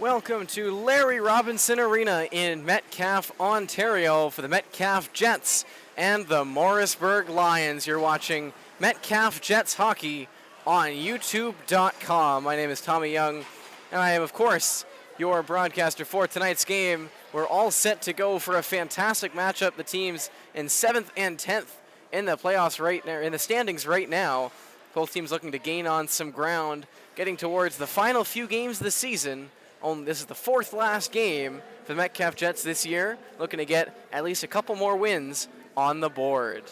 Welcome to Larry Robinson Arena in Metcalfe, Ontario for the Metcalfe Jets and the Morrisburg Lions. You're watching Metcalfe Jets hockey on YouTube.com. My name is Tommy Young, and I am, of course, your broadcaster for tonight's game. We're all set to go for a fantastic matchup. The teams in 7th and 10th in the playoffs right now, in the standings right now. Both teams looking to gain on some ground, getting towards the final few games of the season. This is the fourth last game for the Metcalfe Jets this year, looking to get at least a couple more wins on the board.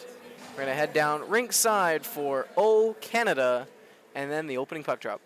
We're going to head down rinkside for O Canada, and then the opening puck drop.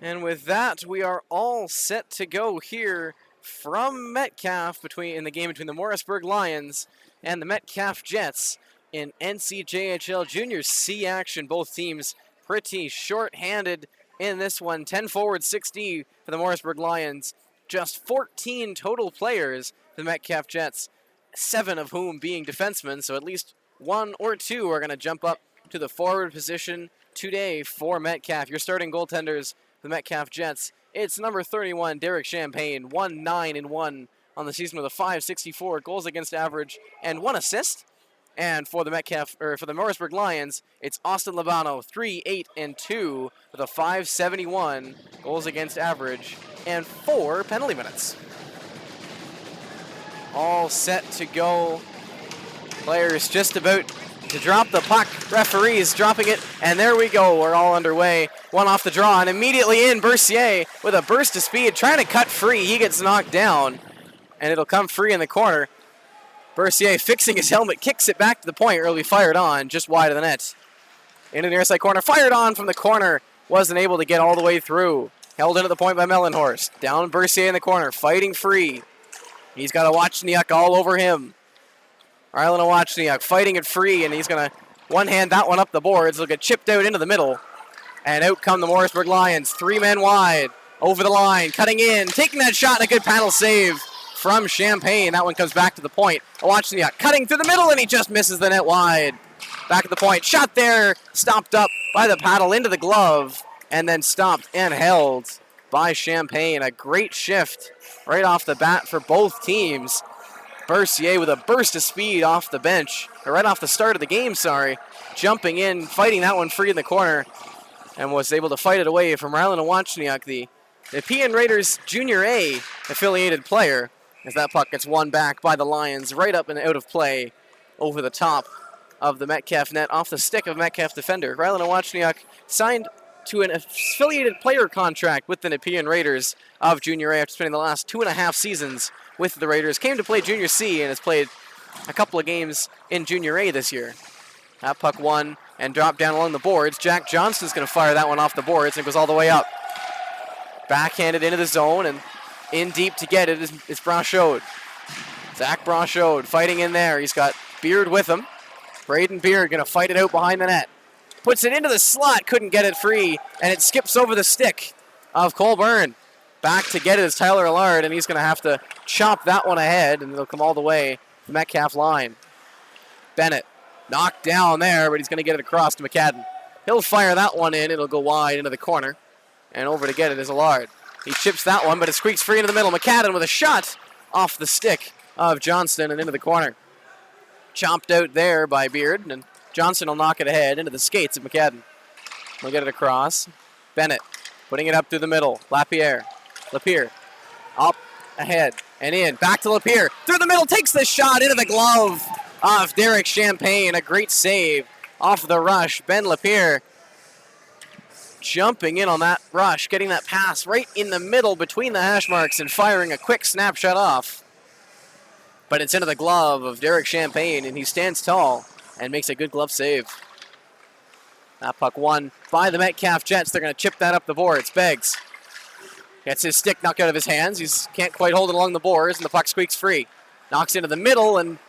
And with that, we are all set to go here from Metcalfe in the game between the Morrisburg Lions and the Metcalfe Jets in NCJHL Junior C action. Both teams pretty short-handed in this one. 10 forward, 6D for the Morrisburg Lions. Just 14 total players for the Metcalfe Jets, 7 of whom being defensemen, so at least 1 or 2 are going to jump up to the forward position today for Metcalfe. Your starting goaltenders, the Metcalfe Jets, it's number 31, Derek Champagne, 1-9-1 on the season with a .564 goals against average and 1 assist. And for the for the Morrisburg Lions, it's Austin Labano, 3-8-2 with a .571 goals against average and 4 penalty minutes. All set to go. Players just about to drop the puck. Referees dropping it, and there we go. We're all underway. One off the draw, and immediately in, Bercier with a burst of speed, trying to cut free. He gets knocked down, and it'll come free in the corner. Bercier fixing his helmet, kicks it back to the point, early fired on, just wide of the net. Into the near side corner, fired on from the corner. Wasn't able to get all the way through. Held into the point by Mellenhorst. Down Bercier in the corner, fighting free. He's got a Wozniak all over him. Rylan Wozniak fighting it free, and he's going to one-hand that one up the boards. It'll get chipped out into the middle. And out come the Morrisburg Lions. 3 men wide. Over the line. Cutting in. Taking that shot, and a good panel save from Champagne. That one comes back to the point. Wozniak cutting through the middle, and he just misses the net wide. Back at the point. Shot there. Stopped up by the paddle into the glove. And then stopped and held by Champagne. A great shift right off the bat for both teams. Bercier with a burst of speed off the bench, or right off the start of the game, jumping in, fighting that one free in the corner, and was able to fight it away from Rylan Wozniak, the Nepean Raiders Junior A affiliated player, as that puck gets won back by the Lions, right up and out of play over the top of the Metcalfe net, off the stick of Metcalfe defender. Rylan Wozniak signed to an affiliated player contract with the Nepean Raiders of Junior A after spending the last 2.5 seasons with the Raiders. Came to play Junior C and has played a couple of games in Junior A this year. That puck won and dropped down along the boards. Jack Johnston's going to fire that one off the boards, and it goes all the way up. Backhanded into the zone, and in deep to get it is Brachod. Zach Brachod fighting in there. He's got Beard with him. Braden Beard going to fight it out behind the net. Puts it into the slot, couldn't get it free, and it skips over the stick of Colburn. Back to get it is Tyler Allard, and he's going to have to chop that one ahead, and it'll come all the way to the Metcalfe line. Bennett knocked down there, but he's going to get it across to McCadden. He'll fire that one in. It'll go wide into the corner, and over to get it is Allard. He chips that one, but it squeaks free into the middle. McCadden with a shot, off the stick of Johnston and into the corner. Chomped out there by Beard, and Johnston will knock it ahead into the skates of McCadden. They'll get it across. Bennett putting it up through the middle. Lapierre up ahead and in. Back to Lapierre. Through the middle, takes the shot into the glove of Derek Champagne. A great save off the rush. Ben Lapierre jumping in on that rush, getting that pass right in the middle between the hash marks and firing a quick snapshot off. But it's into the glove of Derek Champagne, and he stands tall and makes a good glove save. That puck won by the Metcalfe Jets. They're going to chip that up the boards. Beggs gets his stick knocked out of his hands. He can't quite hold it along the boards, and the puck squeaks free. Knocks into the middle, and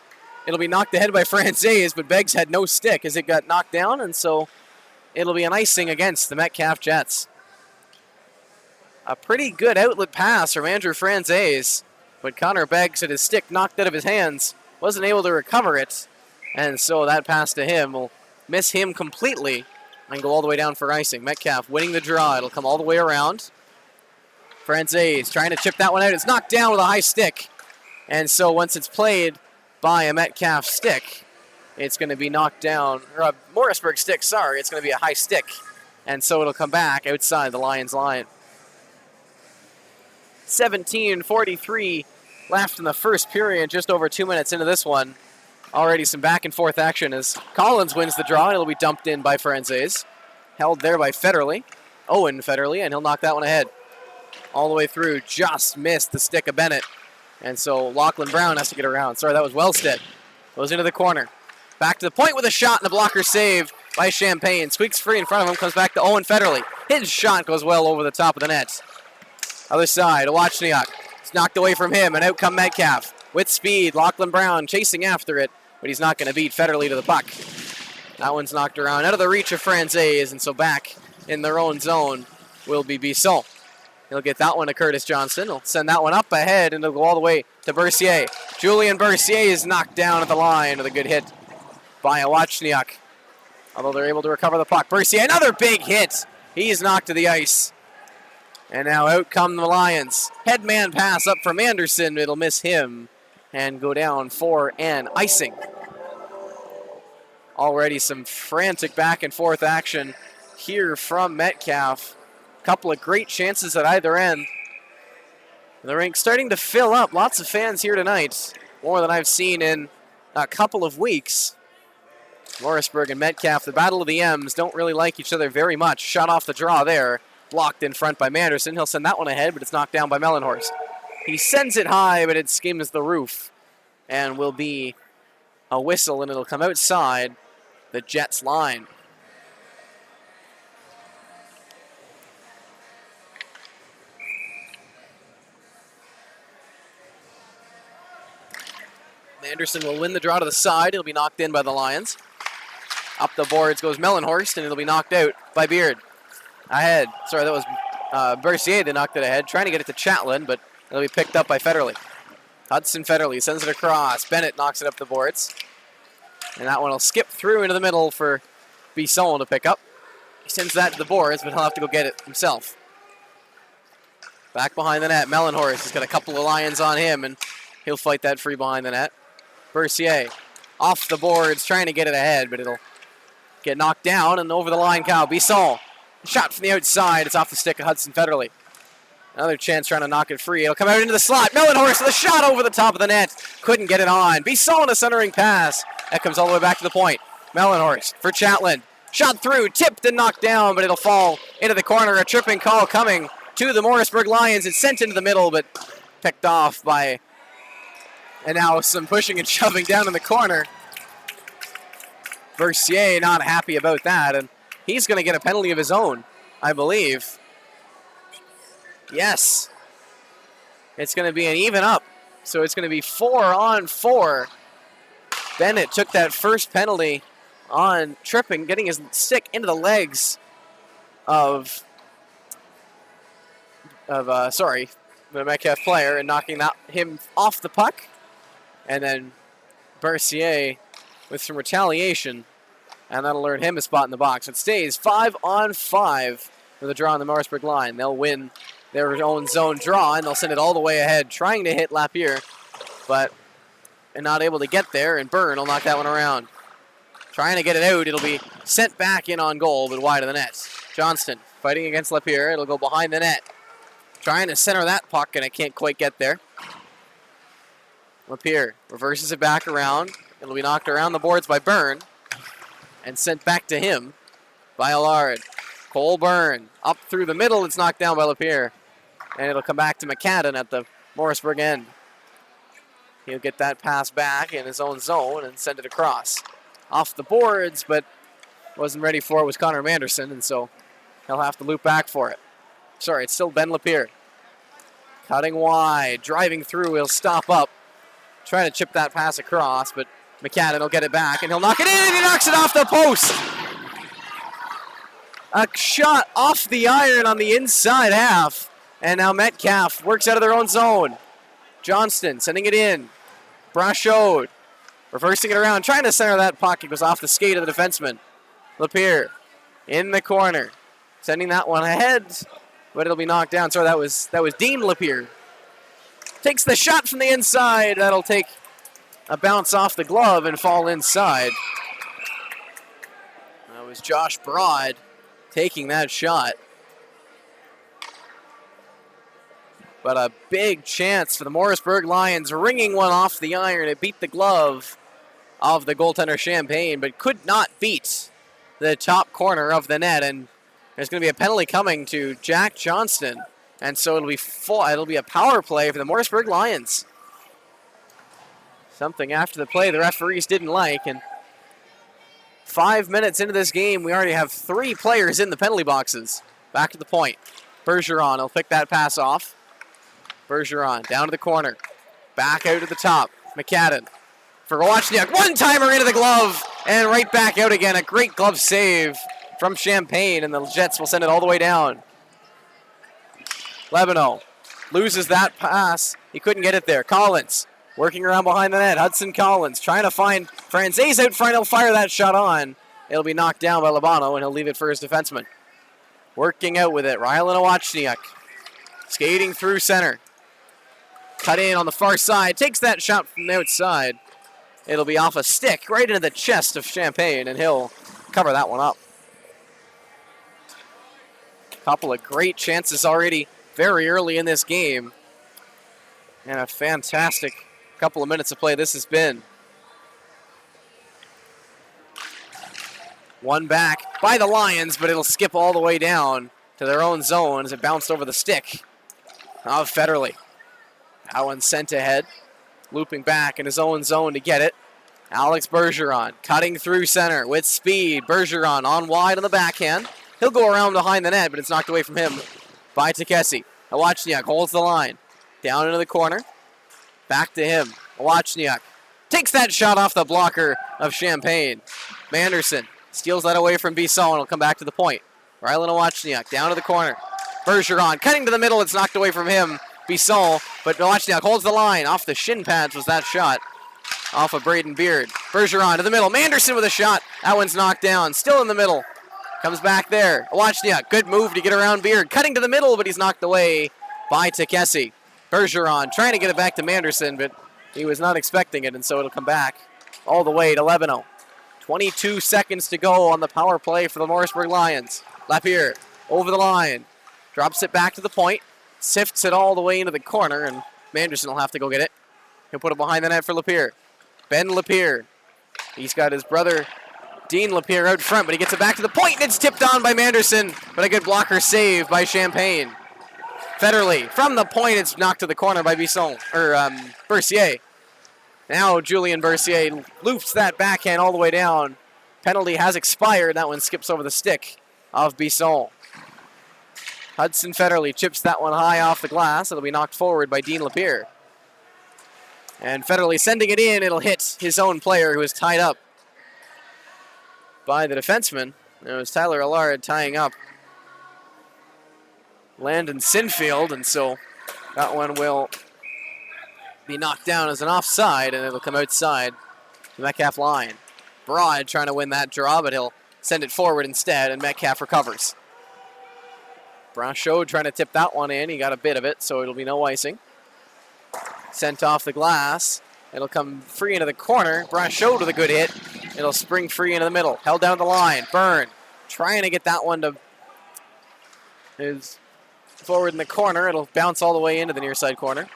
it'll be knocked ahead by Francaise, but Beggs had no stick as it got knocked down, and so it'll be an icing against the Metcalfe Jets. A pretty good outlet pass from Andrew Francaise, but Connor Beggs had his stick knocked out of his hands, wasn't able to recover it, and so that pass to him will miss him completely and go all the way down for icing. Metcalfe winning the draw. It'll come all the way around. Francaise trying to chip that one out. It's knocked down with a high stick, and so once it's played by a Metcalfe stick, it's going to be knocked down, or a Morrisburg stick, sorry, it's going to be a high stick, and so it'll come back outside the Lions line. 17:43 left in the first period, just over 2 minutes into this one. Already some back and forth action as Collins wins the draw, and it'll be dumped in by Francaise. Held there by Federle, Owen Federle, and he'll knock that one ahead. All the way through, just missed the stick of Bennett. And so Lachlan Brown has to get around. Sorry, that was Wellstead. Goes into the corner. Back to the point with a shot and a blocker save by Champagne. Squeaks free in front of him, comes back to Owen Federle. His shot goes well over the top of the net. Other side, Awachniak. It's knocked away from him, and out come Metcalfe. With speed, Lachlan Brown chasing after it, but he's not going to beat Federle to the puck. That one's knocked around out of the reach of Francaise, and so back in their own zone will be Bisson. He'll get that one to Curtis Johnston. He'll send that one up ahead, and it'll go all the way to Bercier. Julian Bercier is knocked down at the line with a good hit by Awachniak. Although they're able to recover the puck. Bercier, another big hit. He's knocked to the ice. And now out come the Lions. Headman pass up from Anderson. It'll miss him and go down for an icing. Already some frantic back and forth action here from Metcalfe. Couple of great chances at either end. The rink starting to fill up. Lots of fans here tonight. More than I've seen in a couple of weeks. Morrisburg and Metcalfe, the battle of the M's, don't really like each other very much. Shot off the draw there. Blocked in front by Manderson. He'll send that one ahead, but it's knocked down by Mellenhorst. He sends it high, but it skims the roof and will be a whistle, and it'll come outside the Jets line. Manderson will win the draw to the side. He'll be knocked in by the Lions. Up the boards goes Mellenhorst, and it'll be knocked out by Beard. Ahead. Sorry, that was Bercier that knocked it ahead. Trying to get it to Chatelain, but it'll be picked up by Federle. Hudson Federle sends it across. Bennett knocks it up the boards. And that one will skip through into the middle for Bisson to pick up. He sends that to the boards, but he'll have to go get it himself. Back behind the net, Mellenhorst has got a couple of Lions on him, and he'll fight that free behind the net. Bercier off the boards, trying to get it ahead, but it'll get knocked down, and over the line, Kyle Bisson. Shot from the outside. It's off the stick of Hudson Federle. Another chance trying to knock it free. It'll come out into the slot. Mellenhorst with a shot over the top of the net. Couldn't get it on. Bisson a centering pass. That comes all the way back to the point. Mellenhorst for Chatelain. Shot through, tipped and knocked down, but it'll fall into the corner. A tripping call coming to the Morrisburg Lions. It's sent into the middle, but picked off by, and now some pushing and shoving down in the corner. Bercier not happy about that, and he's going to get a penalty of his own, I believe. Yes. It's going to be an even up. So it's going to be 4-on-4. Bennett took that first penalty on tripping, getting his stick into the legs of the Metcalfe player and knocking him off the puck. And then Bercier with some retaliation, and that'll earn him a spot in the box. It stays 5-on-5 with a draw on the Morrisburg line. They'll win their own zone draw, and they'll send it all the way ahead, trying to hit Lapierre, but not able to get there, and Byrne will knock that one around. Trying to get it out. It'll be sent back in on goal, but wide of the net. Johnston fighting against Lapierre. It'll go behind the net. Trying to center that puck, and it can't quite get there. Lapierre reverses it back around. It'll be knocked around the boards by Byrne and sent back to him by Allard. Cole Byrne up through the middle. It's knocked down by Lapierre, and it'll come back to McCadden at the Morrisburg end. He'll get that pass back in his own zone and send it across. Off the boards, but wasn't ready for it was Connor Manderson, and so he'll have to loop back for it. Sorry, it's still Ben Lapierre. Cutting wide, driving through, he'll stop up. Try to chip that pass across, but McCadden will get it back, and he'll knock it in, and he knocks it off the post. A shot off the iron on the inside half, and now Metcalfe works out of their own zone. Johnston sending it in. Brachot reversing it around, trying to center that puck. It goes off the skate of the defenseman. Lapierre in the corner, sending that one ahead, but it'll be knocked down. Sorry, that was Dean Lapierre. Takes the shot from the inside. That'll take a bounce off the glove and fall inside. That was Josh Broad taking that shot. But a big chance for the Morrisburg Lions, ringing one off the iron. It beat the glove of the goaltender Champagne, but could not beat the top corner of the net. And there's going to be a penalty coming to Jack Johnston. And so it'll be a power play for the Morrisburg Lions. Something after the play the referees didn't like. And 5 minutes into this game, we already have 3 players in the penalty boxes. Back to the point. Bergeron will pick that pass off. Bergeron down to the corner. Back out to the top. McCadden for Wojniak. One-timer into the glove and right back out again. A great glove save from Champagne, and the Jets will send it all the way down. Lebeno loses that pass. He couldn't get it there. Collins working around behind the net. Hudson Collins trying to find Franzese out front. He'll fire that shot on. It'll be knocked down by Labano, and he'll leave it for his defenseman. Working out with it. Rylan Wojniak skating through center. Cut in on the far side. Takes that shot from the outside. It'll be off a stick right into the chest of Champagne, and he'll cover that one up. Couple of great chances already very early in this game. And a fantastic couple of minutes of play this has been. One back by the Lions, but it'll skip all the way down to their own zone as it bounced over the stick of Federley. That one sent ahead, looping back in his own zone to get it. Alex Bergeron cutting through center with speed. Bergeron on wide on the backhand. He'll go around behind the net, but it's knocked away from him by Takesi. Wojniak holds the line. Down into the corner. Back to him. Wojniak takes that shot off the blocker of Champagne. Manderson steals that away from Bisson and will come back to the point. Rylan Wojniak down to the corner. Bergeron cutting to the middle. It's knocked away from him. Bisson, but Wojniak holds the line. Off the shin pads was that shot. Off of Braden Beard. Bergeron to the middle. Manderson with a shot. That one's knocked down. Still in the middle. Comes back there. Wojniak, good move to get around Beard. Cutting to the middle, but he's knocked away by Takesi. Bergeron trying to get it back to Manderson, but he was not expecting it, and so it'll come back all the way to Lebeno. 22 seconds to go on the power play for the Morrisburg Lions. Lapierre over the line. Drops it back to the point. Sifts it all the way into the corner, and Manderson will have to go get it. He'll put it behind the net for Lapierre. Ben Lapierre. He's got his brother Dean Lapierre out front, but he gets it back to the point, and it's tipped on by Manderson, but a good blocker save by Champagne. Federley from the point, it's knocked to the corner by Bercier. Now Julian Bercier loops that backhand all the way down. Penalty has expired. That one skips over the stick of Bisson. Hudson Federley chips that one high off the glass. It'll be knocked forward by Dean Lapierre. And Federley sending it in. It'll hit his own player who is tied up by the defenseman. It was Tyler Allard tying up Landon Sinfield, and so that one will be knocked down as an offside, and it'll come outside the Metcalfe line. Broad trying to win that draw, but he'll send it forward instead, and Metcalfe recovers. Branchot trying to tip that one in. He got a bit of it, so it'll be no icing. Sent off the glass. It'll come free into the corner. Branchot with a good hit. It'll spring free into the middle. Held down the line. Byrne trying to get that one to his forward in the corner. It'll bounce all the way into the near side corner.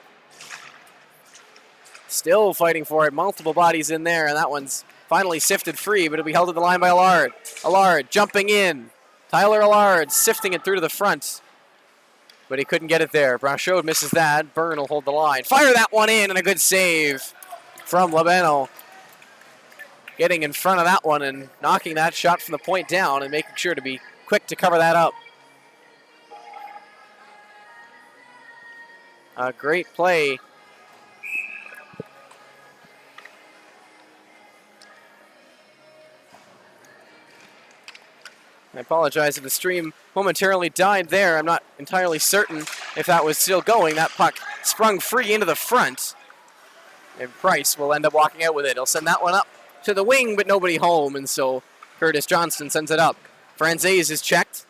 Still fighting for it. Multiple bodies in there, and that one's finally sifted free, but it'll be held at the line by Allard. Allard jumping in. Tyler Allard sifting it through to the front, but he couldn't get it there. Branchot misses that. Byrne will hold the line. Fire that one in, and a good save from Labeno. Getting in front of that one and knocking that shot from the point down and making sure to be quick to cover that up. A great play. I apologize if the stream momentarily died there. I'm not entirely certain if that was still going. That puck sprung free into the front. And Price will end up walking out with it. He'll send that one up to the wing, but nobody home. And so Curtis Johnston sends it up. Franzese is checked,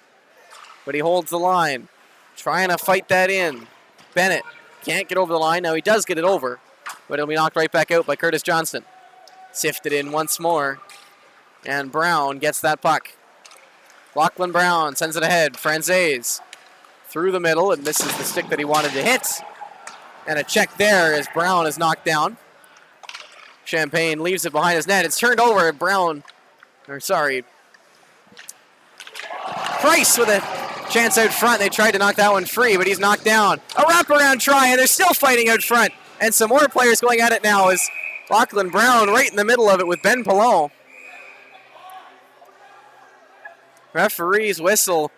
but he holds the line. Trying to fight that in. Bennett can't get over the line. Now he does get it over, but it'll be knocked right back out by Curtis Johnston. Sifted in once more. And Brown gets that puck. Lachlan Brown sends it ahead. Franzese through the middle and misses the stick that he wanted to hit. And a check there as Brown is knocked down. Champagne leaves it behind his net. It's turned over. Price with a chance out front. They tried to knock that one free, but he's knocked down. A wraparound try, and they're still fighting out front. And some more players going at it now as Lachlan Brown right in the middle of it with Ben Pallone. Referee's whistle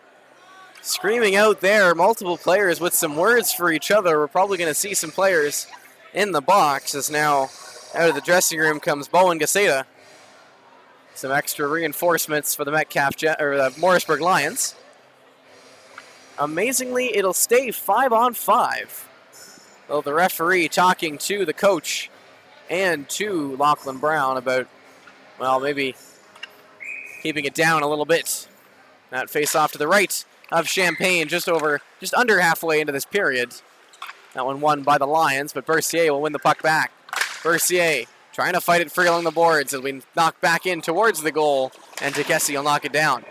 screaming out there. Multiple players with some words for each other. We're probably going to see some players in the box as now out of the dressing room comes Bowen Gaseta. Some extra reinforcements for the Metcalfe or the Morrisburg Lions. Amazingly, it'll stay 5-on-5. Though the referee talking to the coach and to Lachlan Brown about, well, maybe keeping it down a little bit. That face off to the right of Champagne, just under halfway into this period. That one won by the Lions, but Bercier will win the puck back. Bercier trying to fight it free along the boards. It'll be knocked back in towards the goal, and Tekesi will knock it down.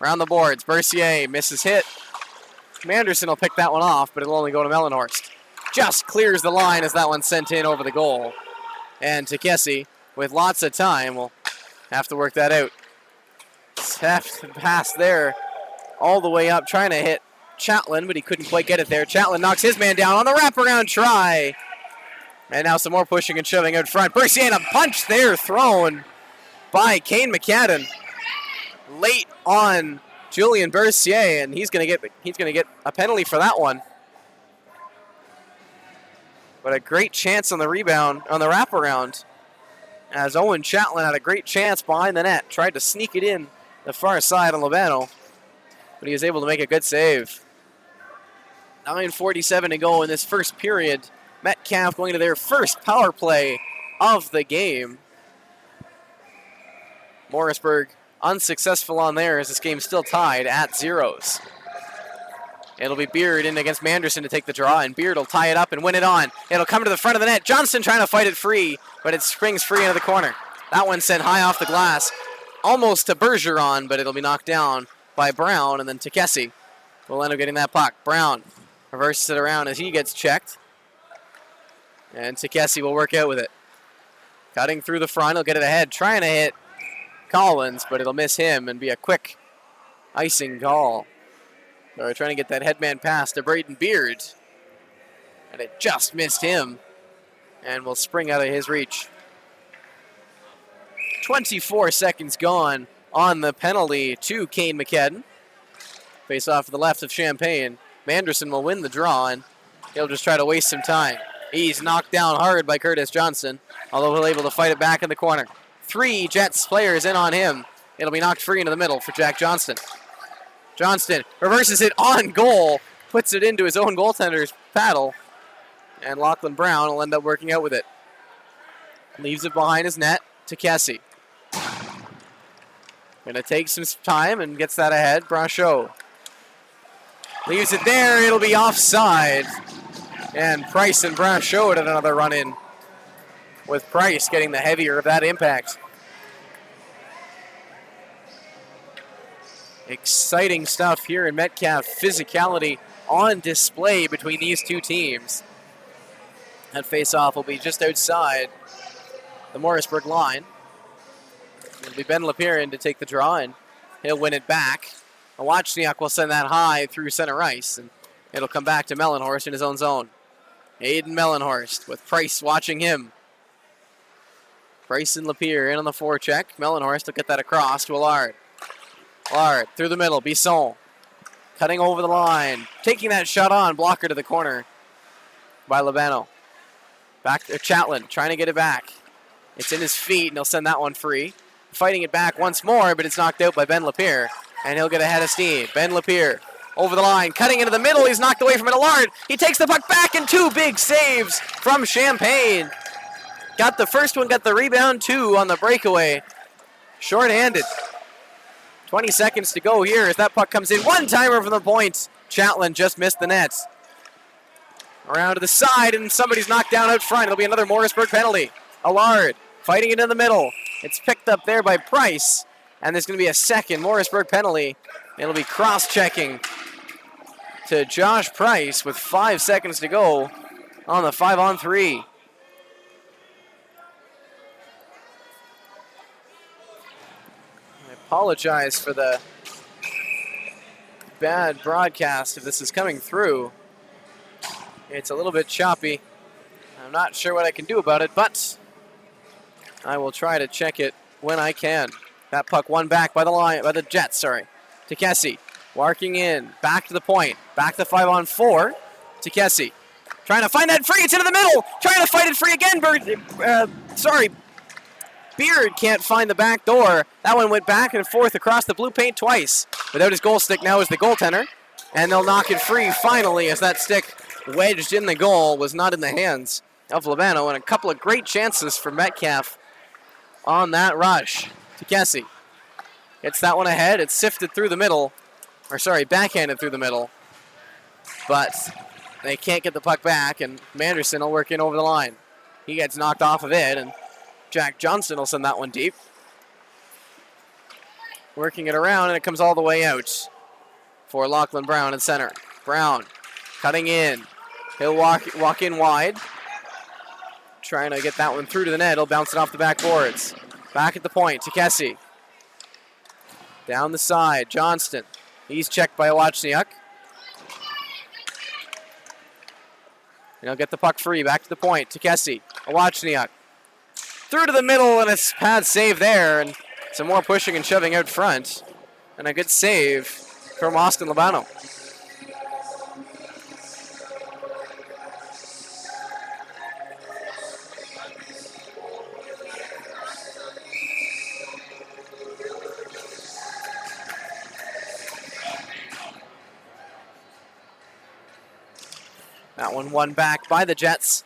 Around the boards, Bercier misses hit. Manderson will pick that one off, but it'll only go to Mellenhorst. Just clears the line as that one's sent in over the goal. And Tekesi, with lots of time, will have to work that out. Have to pass there all the way up, trying to hit Chatelain, but he couldn't quite get it there. Chatelain knocks his man down on the wraparound try. And now some more pushing and shoving out front. Bercier, a punch there thrown by Kane McCadden. Late on Julian Bercier, and he's gonna get a penalty for that one. But a great chance on the rebound, on the wraparound, as Owen Chatelain had a great chance behind the net. Tried to sneak it in the far side on Labano, but he was able to make a good save. 9:47 to go in this first period. Metcalfe going to their first power play of the game. Morrisburg unsuccessful on theirs. This game's still tied at zeros. It'll be Beard in against Manderson to take the draw, and Beard will tie it up and win it on. It'll come to the front of the net. Johnston trying to fight it free, but it springs free into the corner. That one sent high off the glass, almost to Bergeron, but it'll be knocked down by Brown, and then Tekesi will end up getting that puck. Brown reverses it around as he gets checked, and Tekesi will work out with it. Cutting through the front, he'll get it ahead, trying to hit Collins, but it'll miss him and be a quick icing call. They're trying to get that headman pass to Braden Beard, and it just missed him and will spring out of his reach. 24 seconds gone on the penalty to Kane McCadden. Face off to the left of Champagne. Manderson will win the draw, and he'll just try to waste some time. He's knocked down hard by Curtis Johnston, although he'll able to fight it back in the corner. 3 Jets players in on him. It'll be knocked free into the middle for Jack Johnston. Johnston reverses it on goal, puts it into his own goaltender's paddle, and Lachlan Brown will end up working out with it. Leaves it behind his net to Kessie. Going to take some time and gets that ahead. Branchot Leaves it there. It'll be offside. And Price and Brown showed another run-in, with Price getting the heavier of that impact. Exciting stuff here in Metcalfe. Physicality on display between these two teams. That face-off will be just outside the Morrisburg line. It'll be Ben Lapierre to take the draw, and he'll win it back. Wachniak will send that high through center ice, and it'll come back to Mellenhorst in his own zone. Aiden Mellenhorst with Price watching him. Price and Lapierre in on the forecheck. Mellenhorst will get that across to Allard. Allard through the middle. Bisson cutting over the line. Taking that shot on. Blocker to the corner by Labano. Back to Chatelain trying to get it back. It's in his feet, and he'll send that one free. Fighting it back once more, but it's knocked out by Ben Lapierre, and he'll get ahead of steam. Ben Lapierre over the line, cutting into the middle. He's knocked away from it. Allard, he takes the puck back, and two big saves from Champagne. Got the first one, got the rebound, two on the breakaway. Short-handed. 20 seconds to go here as that puck comes in. One-timer from the point. Chatelain just missed the net. Around to the side, and somebody's knocked down out front. It'll be another Morrisburg penalty. Allard fighting it in the middle. It's picked up there by Price, and there's going to be a second Morrisburg penalty. It'll be cross-checking to Josh Price with 5 seconds to go on the 5-on-3. I apologize for the bad broadcast if this is coming through. It's a little bit choppy. I'm not sure what I can do about it, but I will try to check it when I can. That puck won back by the Jets, To Kessie, walking in, back to the point, back to 5-on-4. To Kessie, trying to find that free, it's into the middle, trying to fight it free again, Beard can't find the back door. That one went back and forth across the blue paint twice. Without his goal stick now is the goaltender, and they'll knock it free finally as that stick wedged in the goal was not in the hands of Labano, and a couple of great chances for Metcalfe on that rush. To Kessie. Gets that one ahead. It's sifted through the middle. Backhanded through the middle. But they can't get the puck back, and Manderson will work in over the line. He gets knocked off of it, and Jack Johnson will send that one deep. Working it around, and it comes all the way out for Lachlan Brown in center. Brown cutting in. He'll walk in wide. Trying to get that one through to the net. He'll bounce it off the backboards. Back at the point to Kessie. Down the side, Johnston. He's checked by Wachniak. And he'll get the puck free. Back to the point to Kessie. Wachniak. Through to the middle, and a pad save there. And some more pushing and shoving out front. And a good save from Austin Labano. That one won back by the Jets.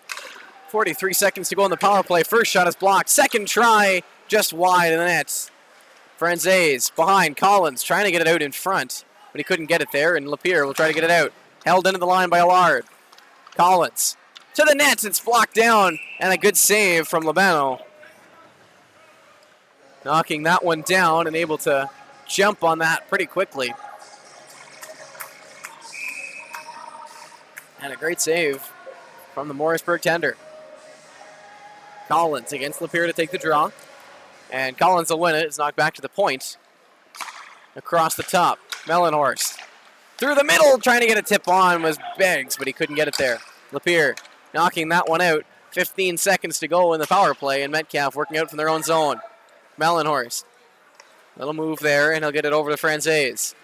43 seconds to go in the power play. First shot is blocked. Second try, just wide in the net. Franzese behind Collins, trying to get it out in front, but he couldn't get it there, and Lapierre will try to get it out. Held into the line by Allard. Collins to the net. It's blocked down, and a good save from Labano. Knocking that one down and able to jump on that pretty quickly. And a great save from the Morrisburg tender. Collins against Lapierre to take the draw. And Collins will win it. It's knocked back to the point. Across the top, Mellenhorst. Through the middle, trying to get a tip on was Beggs, but he couldn't get it there. Lapierre knocking that one out. 15 seconds to go in the power play, and Metcalfe working out from their own zone. Mellenhorst. Little move there, and he'll get it over to Franzese.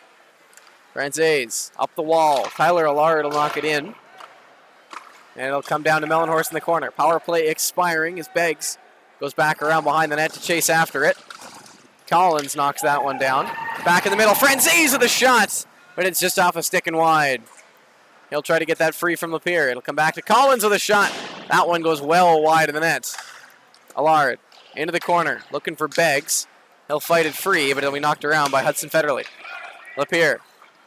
Franzese up the wall. Tyler Allard will knock it in. And it'll come down to Mellenhorst in the corner. Power play expiring as Beggs goes back around behind the net to chase after it. Collins knocks that one down. Back in the middle. Franzese with a shot, but it's just off a stick and wide. He'll try to get that free from Lapierre. It'll come back to Collins with a shot. That one goes well wide of the net. Allard into the corner, looking for Beggs. He'll fight it free, but it'll be knocked around by Hudson Federley. Lapierre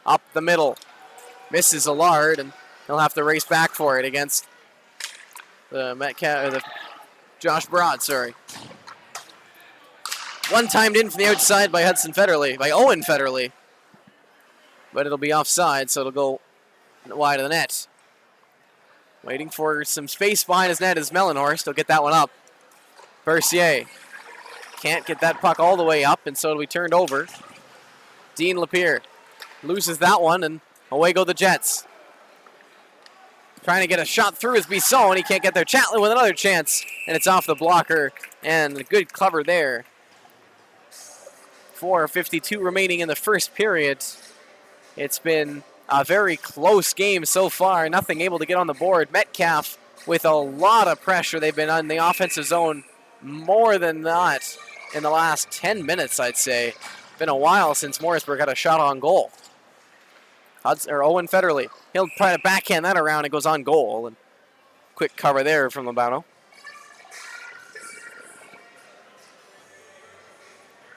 up the middle. Misses Allard, and he'll have to race back for it against the Metcalfe, or the Josh Broad, sorry. One timed in from the outside by Owen Federley. But it'll be offside, so it'll go wide of the net. Waiting for some space behind his net is Mellenhorst. He'll get that one up. Bercier can't get that puck all the way up, and so it'll be turned over. Dean Lapierre loses that one, and away go the Jets. Trying to get a shot through is Bisson, and he can't get there. Chatelain with another chance, and it's off the blocker, and a good cover there. 4:52 remaining in the first period. It's been a very close game so far. Nothing able to get on the board. Metcalfe with a lot of pressure. They've been on the offensive zone more than that in the last 10 minutes, I'd say. Been a while since Morrisburg had a shot on goal. Owen Federley. He'll try to backhand that around. It goes on goal. And quick cover there from Lobano.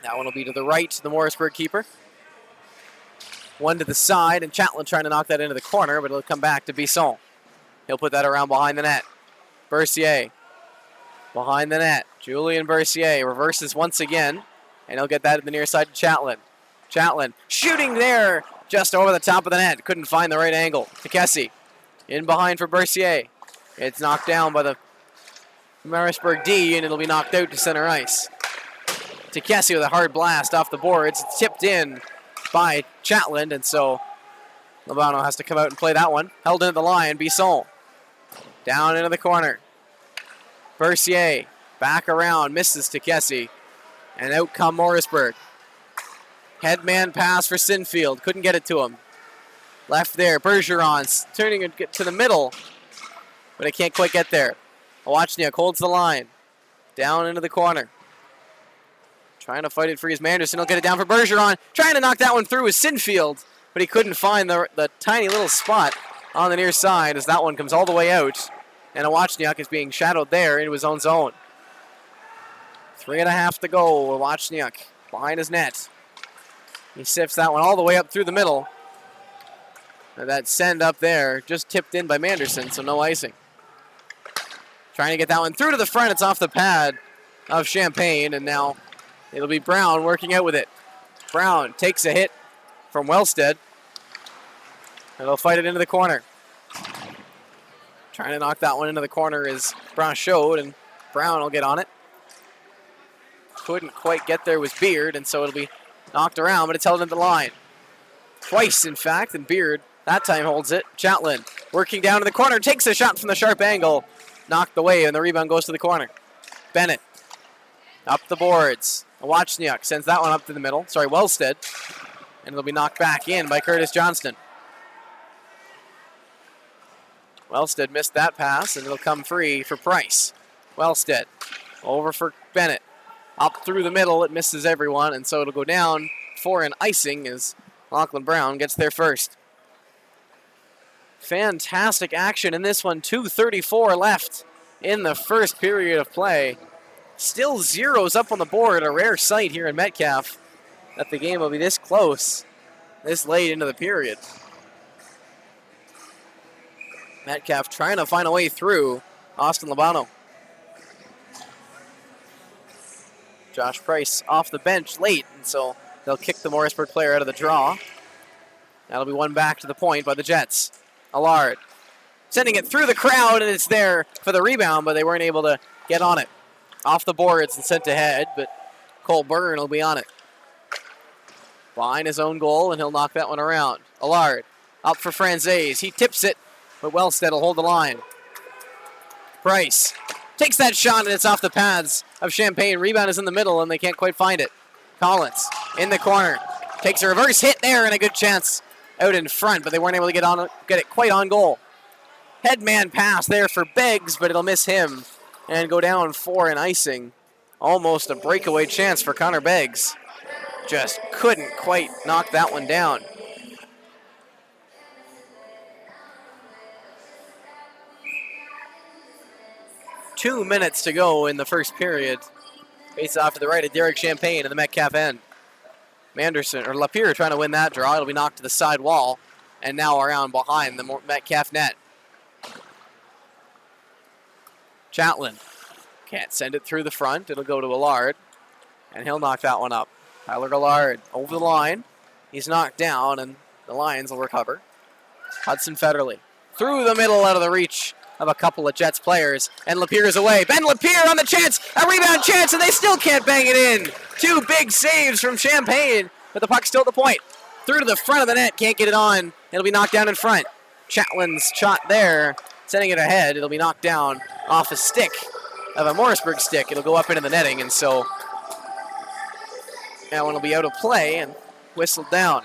That one will be to the right, the Morrisburg keeper. One to the side, and Chatelain trying to knock that into the corner, but it'll come back to Bisson. He'll put that around behind the net. Bercier behind the net. Julian Bercier reverses once again, and he'll get that to the near side to Chatelain. Chatelain shooting there just over the top of the net. Couldn't find the right angle. Tekesi in behind for Bercier. It's knocked down by the Morrisburg D, and it'll be knocked out to center ice. Tekesi with a hard blast off the boards. It's tipped in by Chatelain, and so Lobano has to come out and play that one. Held into the line, Bisson. Down into the corner. Bercier back around, misses Tekesi, and out come Morrisburg. Headman pass for Sinfield, couldn't get it to him. Left there, Bergeron turning it to the middle, but it can't quite get there. Awachniak holds the line. Down into the corner. Trying to fight it free as Manderson. He'll get it down for Bergeron. Trying to knock that one through is Sinfield, but he couldn't find the tiny little spot on the near side as that one comes all the way out. And Awachniak is being shadowed there into his own zone. 3.5 to go. Awachniak behind his net. He sifts that one all the way up through the middle. And that send up there just tipped in by Manderson, so no icing. Trying to get that one through to the front. It's off the pad of Champagne, and now it'll be Brown working out with it. Brown takes a hit from Wellstead. And they'll fight it into the corner. Trying to knock that one into the corner is Branchot, and Brown will get on it. Couldn't quite get there with Beard, and so it'll be knocked around, but it's held into the line. Twice, in fact, and Beard that time holds it. Chatelain working down to the corner, takes a shot from the sharp angle. Knocked away, and the rebound goes to the corner. Bennett up the boards. Awachniak sends that one up to the middle. Sorry, Wellstead. And it'll be knocked back in by Curtis Johnston. Wellstead missed that pass, and it'll come free for Price. Wellstead over for Bennett. Up through the middle, it misses everyone, and so it'll go down for an icing as Lachlan Brown gets there first. Fantastic action in this one. 2:34 left in the first period of play. Still zeros up on the board, a rare sight here in Metcalfe that the game will be this close, this late into the period. Metcalfe trying to find a way through Austin Lobano. Josh Price off the bench late, and so they'll kick the Morrisburg player out of the draw. That'll be one back to the point by the Jets. Allard sending it through the crowd, and it's there for the rebound, but they weren't able to get on it. Off the boards and sent ahead, but Cole Byrne will be on it. Behind his own goal, and he'll knock that one around. Allard up for Franzese. He tips it, but Wellstead will hold the line. Price takes that shot, and it's off the pads of Champagne. Rebound is in the middle, and they can't quite find it. Collins in the corner. Takes a reverse hit there, and a good chance out in front, but they weren't able to get it quite on goal. Headman pass there for Beggs, but it'll miss him and go down for an icing. Almost a breakaway chance for Connor Beggs. Just couldn't quite knock that one down. Two minutes to go in the first period. Face off to the right of Derek Champagne in the Metcalfe end. Manderson, or Lapierre trying to win that draw. It'll be knocked to the side wall. and now around behind the Metcalfe net. Chatelain can't send it through the front. It'll go to Allard, and he'll knock that one up. Tyler Allard over the line. He's knocked down, and the Lions will recover. Hudson Federley through the middle, out of the reach of a couple of Jets players, and Lapierre's away. Ben Lapierre on the chance, a rebound chance, and they still can't bang it in. Two big saves from Champaign, but the puck's still at the point. Through to the front of the net, can't get it on. It'll be knocked down in front. Chatelain's shot there, sending it ahead. It'll be knocked down off a stick of a Morrisburg stick. It'll go up into the netting, and so that one will be out of play and whistled down.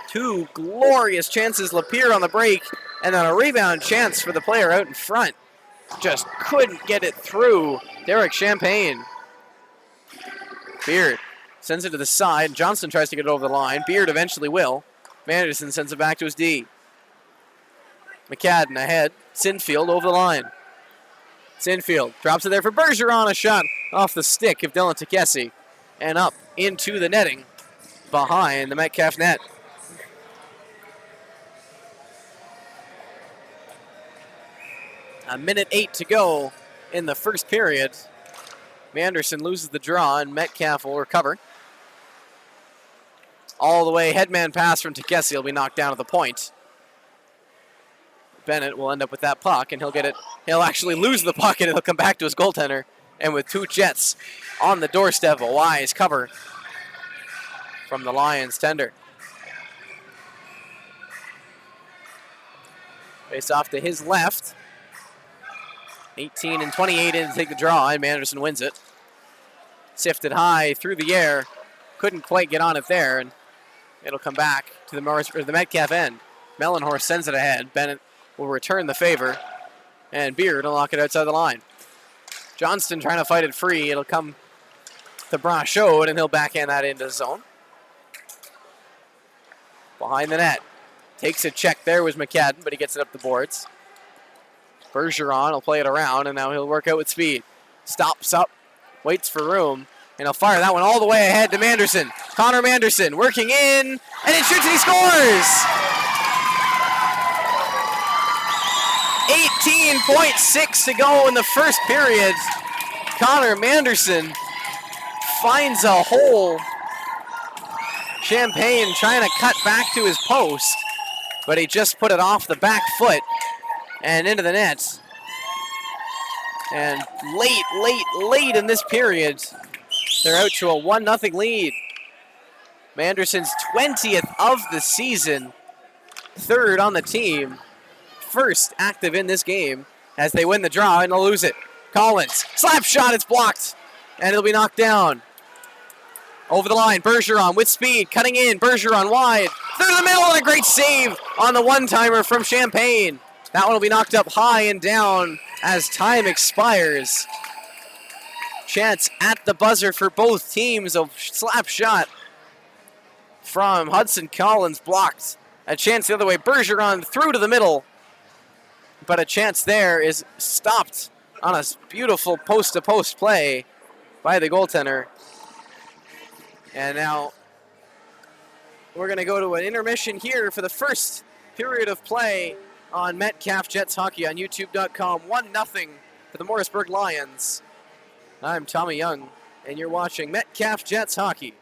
Two glorious chances, Lapierre on the break, and then a rebound chance for the player out in front. Just couldn't get it through. Derek Champaign. Beard sends it to the side. Johnston tries to get it over the line. Beard eventually will. Manderson sends it back to his D. McCadden ahead. Sinfield over the line. Sinfield drops it there for Bergeron. A shot off the stick of Dylan Takesi and up into the netting behind the Metcalfe net. A minute 8 to go in the first period. Manderson loses the draw, and Metcalfe will recover. All the way, headman pass from Takesi will be knocked down at the point. Bennett will end up with that puck, and he'll get it. He'll actually lose the puck, and it'll come back to his goaltender. And with two Jets on the doorstep, a wise cover from the Lions tender. Face off to his left. 18 and 28 in to take the draw, and Manderson wins it. Sifted high through the air. Couldn't quite get on it there, and it'll come back to the Metcalfe end. Mellenhorst sends it ahead. Bennett will return the favor, and Beard will knock it outside the line. Johnston trying to fight it free. It'll come to Brachot, and he'll backhand that into the zone. Behind the net. Takes a check there was McCadden, but he gets it up the boards. Bergeron will play it around, and now he'll work out with speed. Stops up, waits for room, and he'll fire that one all the way ahead to Manderson. Connor Manderson working in, and it shoots and he scores! 18.6 to go in the first period. Connor Manderson finds a hole. Champaign trying to cut back to his post, but he just put it off the back foot and into the net. And late in this period, they're out to a 1-0 lead. Manderson's 20th of the season, third on the team, first active in this game as they win the draw and they'll lose it. Collins, slap shot, it's blocked, and it'll be knocked down. Over the line, Bergeron with speed, cutting in, Bergeron wide, through the middle, and a great save on the one-timer from Champaign. That one will be knocked up high and down as time expires. Chance at the buzzer for both teams. A slap shot from Hudson Collins blocked. A chance the other way. Bergeron through to the middle. But a chance there is stopped on a beautiful post-to-post play by the goaltender. And now we're going to go to an intermission here for the first period of play on Metcalfe Jets Hockey on YouTube.com. 1-0 for the Morrisburg Lions. I'm Tommy Young, and you're watching Metcalfe Jets Hockey.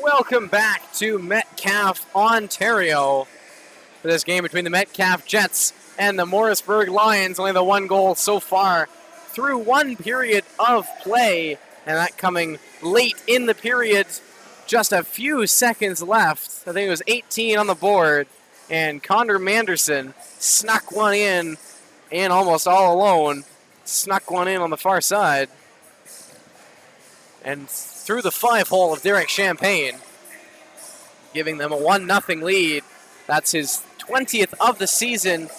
Welcome back to Metcalfe, Ontario, for this game between the Metcalfe Jets and the Morrisburg Lions. Only the one goal so far through one period of play, and that coming late in the period. Just a few seconds left. I think it was 18 on the board, and Connor Manderson snuck one in almost all alone. Snuck one in on the far side. And through the 5-hole of Derek Champagne, giving them a 1-0 lead. That's his 20th of the season,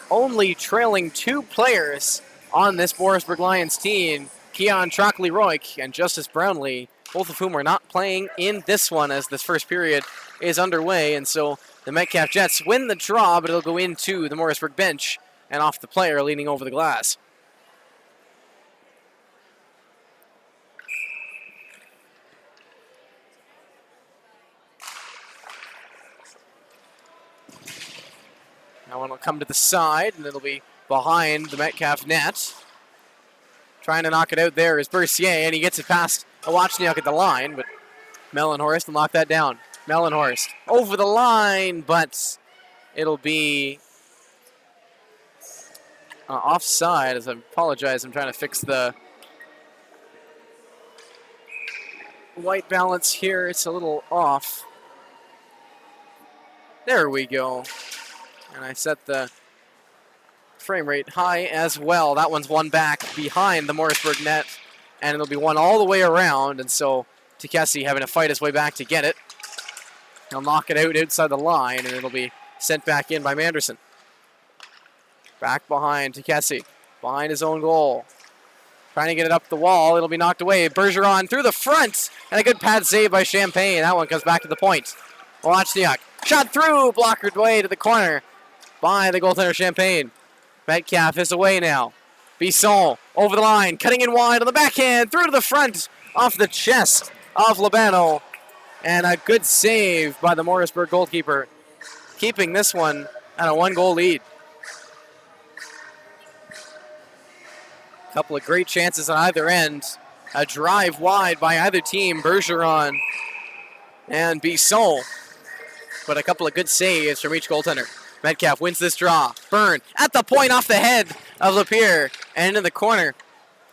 only trailing 2 players on this Morrisburg Lions team, Keon Trockley-Royk and Justice Brownlee, both of whom are not playing in this one as this first period is underway. And so the Metcalfe Jets win the draw, but it'll go into the Morrisburg bench and off the player leaning over the glass. That one will come to the side, and it'll be behind the Metcalfe net. Trying to knock it out there is Bercier, and he gets it past Awachniuk at the line, but Mellenhorst will knock that down. Mellenhorst over the line, but it'll be offside. As I apologize, I'm trying to fix the white balance here. It's a little off. There we go. And I set the frame rate high as well. That one's one back behind the Morrisburg net, and it'll be one all the way around. And so Takesi having to fight his way back to get it. He'll knock it out outside the line, and it'll be sent back in by Manderson. Back behind Takesi, behind his own goal. Trying to get it up the wall. It'll be knocked away. Bergeron through the front, and a good pad save by Champagne. That one comes back to the point. Wojciech shot through, blockered way to the corner by the goaltender Champagne. Metcalfe is away now. Bisson over the line, cutting in wide on the backhand, through to the front, off the chest of Labano. And a good save by the Morrisburg goalkeeper, keeping this one at a 1-goal lead. A couple of great chances on either end. A drive wide by either team, Bergeron and Bisson. But a couple of good saves from each goaltender. Metcalfe wins this draw. Byrne at the point off the head of Lapierre and into the corner.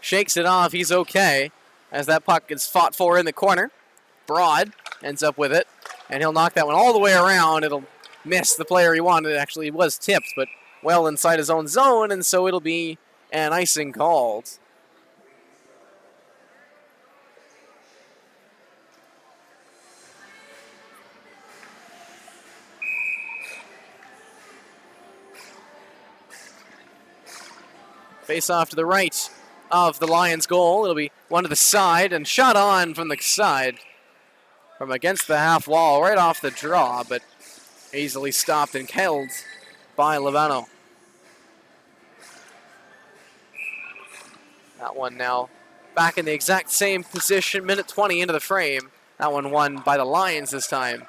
Shakes it off. He's okay as that puck is fought for in the corner. Broad ends up with it, and he'll knock that one all the way around. It'll miss the player he wanted. It actually was tipped, but well inside his own zone, and so it'll be an icing called. Face off to the right of the Lions' goal. It'll be one to the side and shot on from the side from against the half wall, right off the draw, but easily stopped and held by Levano. That one now back in the exact same position, minute 20 into the frame. That one won by the Lions this time.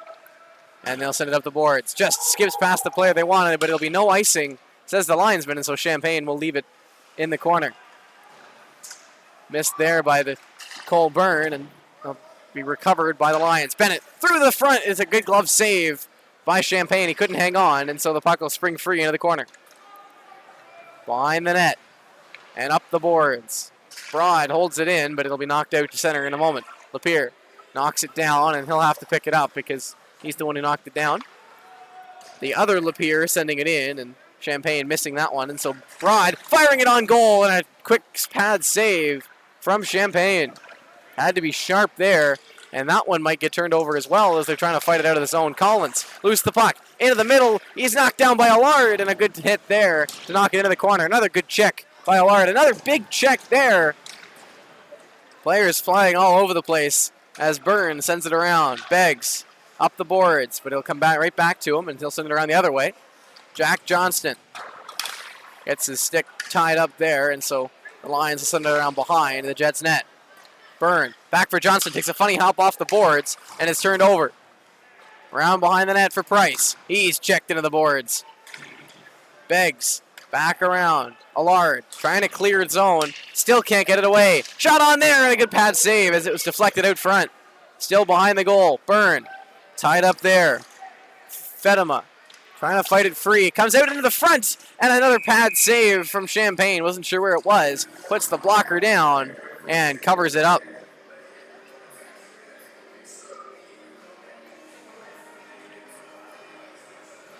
And they'll send it up the boards. Just skips past the player they wanted, but it'll be no icing, says the linesman, and so Champagne will leave it in the corner. Missed there by the Cole Byrne, and will be recovered by the Lions. Bennett through the front is a good glove save by Champagne. He couldn't hang on, and so the puck will spring free into the corner. Behind the net and up the boards. Broad holds it in, but it'll be knocked out to center in a moment. Lapierre knocks it down, and he'll have to pick it up because he's the one who knocked it down. The other Lapierre sending it in, and Champagne missing that one, and so Broad firing it on goal, and a quick pad save from Champagne. Had to be sharp there, and that one might get turned over as well as they're trying to fight it out of the zone. Collins lose the puck into the middle. He's knocked down by Allard, and a good hit there to knock it into the corner. Another good check by Allard. Another big check there. Players flying all over the place as Byrne sends it around. Beggs up the boards, but he'll come back right back to him, and he'll send it around the other way. Jack Johnston gets his stick tied up there, and so the Lions will send it around behind the Jets' net. Byrne back for Johnston, takes a funny hop off the boards, and it's turned over. Around behind the net for Price. He's checked into the boards. Beggs back around. Allard trying to clear zone. Still can't get it away. Shot on there, and a good pad save as it was deflected out front Still behind the goal. Byrne tied up there. Fedema trying to fight it free. Comes out into the front, and another pad save from Champaign. Wasn't sure where it was. Puts the blocker down and covers it up.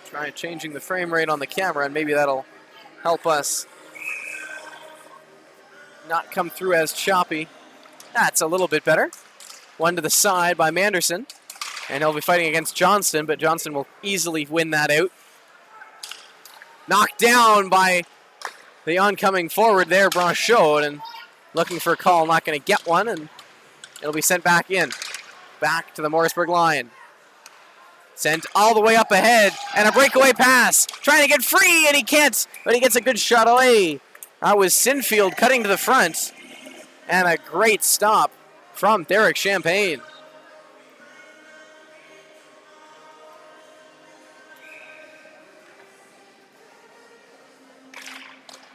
Trying changing the frame rate on the camera, and maybe that'll help us not come through as choppy. That's a little bit better. One to the side by Manderson. And he'll be fighting against Johnston, but Johnston will easily win that out. Knocked down by the oncoming forward there, Branchot, and looking for a call, not going to get one, and it'll be sent back in. Back to the Morrisburg line. Sent all the way up ahead, and a breakaway pass. Trying to get free, and he can't, but he gets a good shot away. That was Sinfield cutting to the front, and a great stop from Derek Champagne.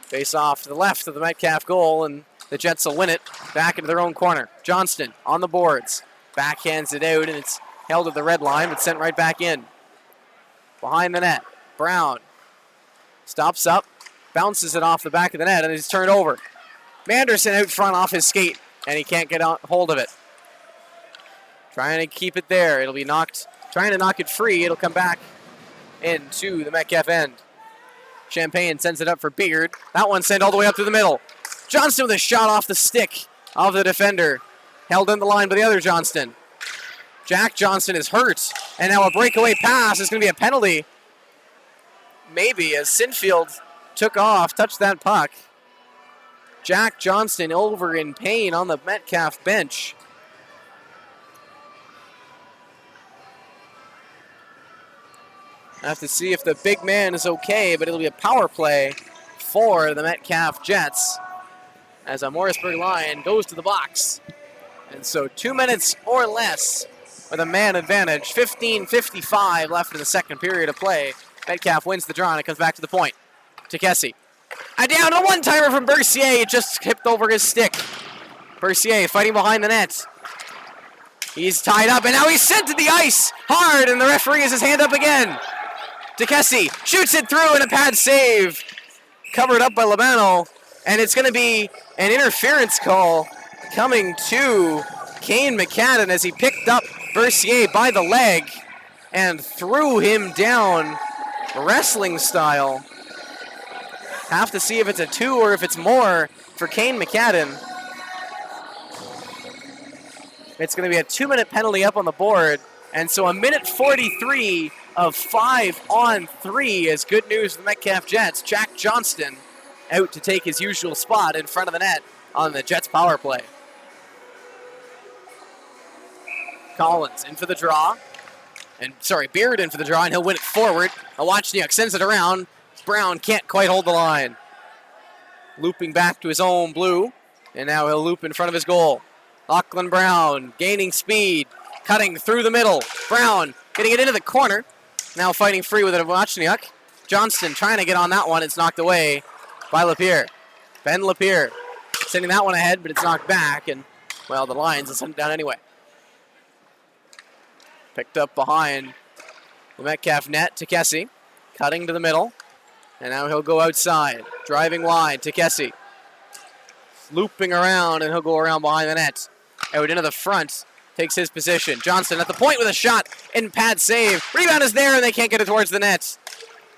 Face off to the left of the Metcalfe goal, and the Jets will win it back into their own corner. Johnston on the boards. Backhands it out, and it's held at the red line, but sent right back in. Behind the net, Brown stops up, bounces it off the back of the net, and it's turned over. Manderson out front off his skate, and he can't get hold of it. Trying to keep it there. It'll be knocked, trying to knock it free. It'll come back into the Metcalfe end. Champagne sends it up for Beard. That one sent all the way up to the middle. Johnston with a shot off the stick of the defender. Held in the line by the other Johnston. Jack Johnston is hurt. And now a breakaway pass is going to be a penalty. Maybe, as Sinfield took off, touched that puck. Jack Johnston over in pain on the Metcalfe bench. I have to see if the big man is okay, but it'll be a power play for the Metcalfe Jets as a Morrisburg line goes to the box. And so 2 minutes or less with a man advantage. 15:55 left in the second period of play. Metcalfe wins the draw, and it comes back to the point. To Kessie. A down, a one-timer from Bercier. It just tipped over his stick. Bercier fighting behind the net. He's tied up, and now he's sent to the ice hard, and the referee has his hand up again. DeKessie shoots it through, and a pad save covered up by Labano, and it's going to be an interference call coming to Kane McCadden as he picked up Bercier by the leg and threw him down wrestling style. Have to see if it's a 2 or if it's more for Kane McCadden. It's going to be a 2-minute penalty up on the board, and so a minute 43 of 5-on-3 is good news for the Metcalfe Jets. Jack Johnston out to take his usual spot in front of the net on the Jets power play. Collins in for the draw. Beard in for the draw, and he'll win it forward. Awachniuk sends it around. Brown can't quite hold the line. Looping back to his own blue, and now he'll loop in front of his goal. Lachlan Brown gaining speed, cutting through the middle. Brown getting it into the corner. Now fighting free with it, Awachniuk. Johnston trying to get on that one. It's knocked away by Lapierre. Ben Lapierre sending that one ahead, but it's knocked back, and, well, the Lions will send it down anyway. Picked up behind the Metcalfe net to Kessie. Cutting to the middle. And now he'll go outside. Driving wide to Kessie. Looping around, and he'll go around behind the net. Out into the front. Takes his position. Johnston at the point with a shot. In pad save. Rebound is there, and they can't get it towards the net.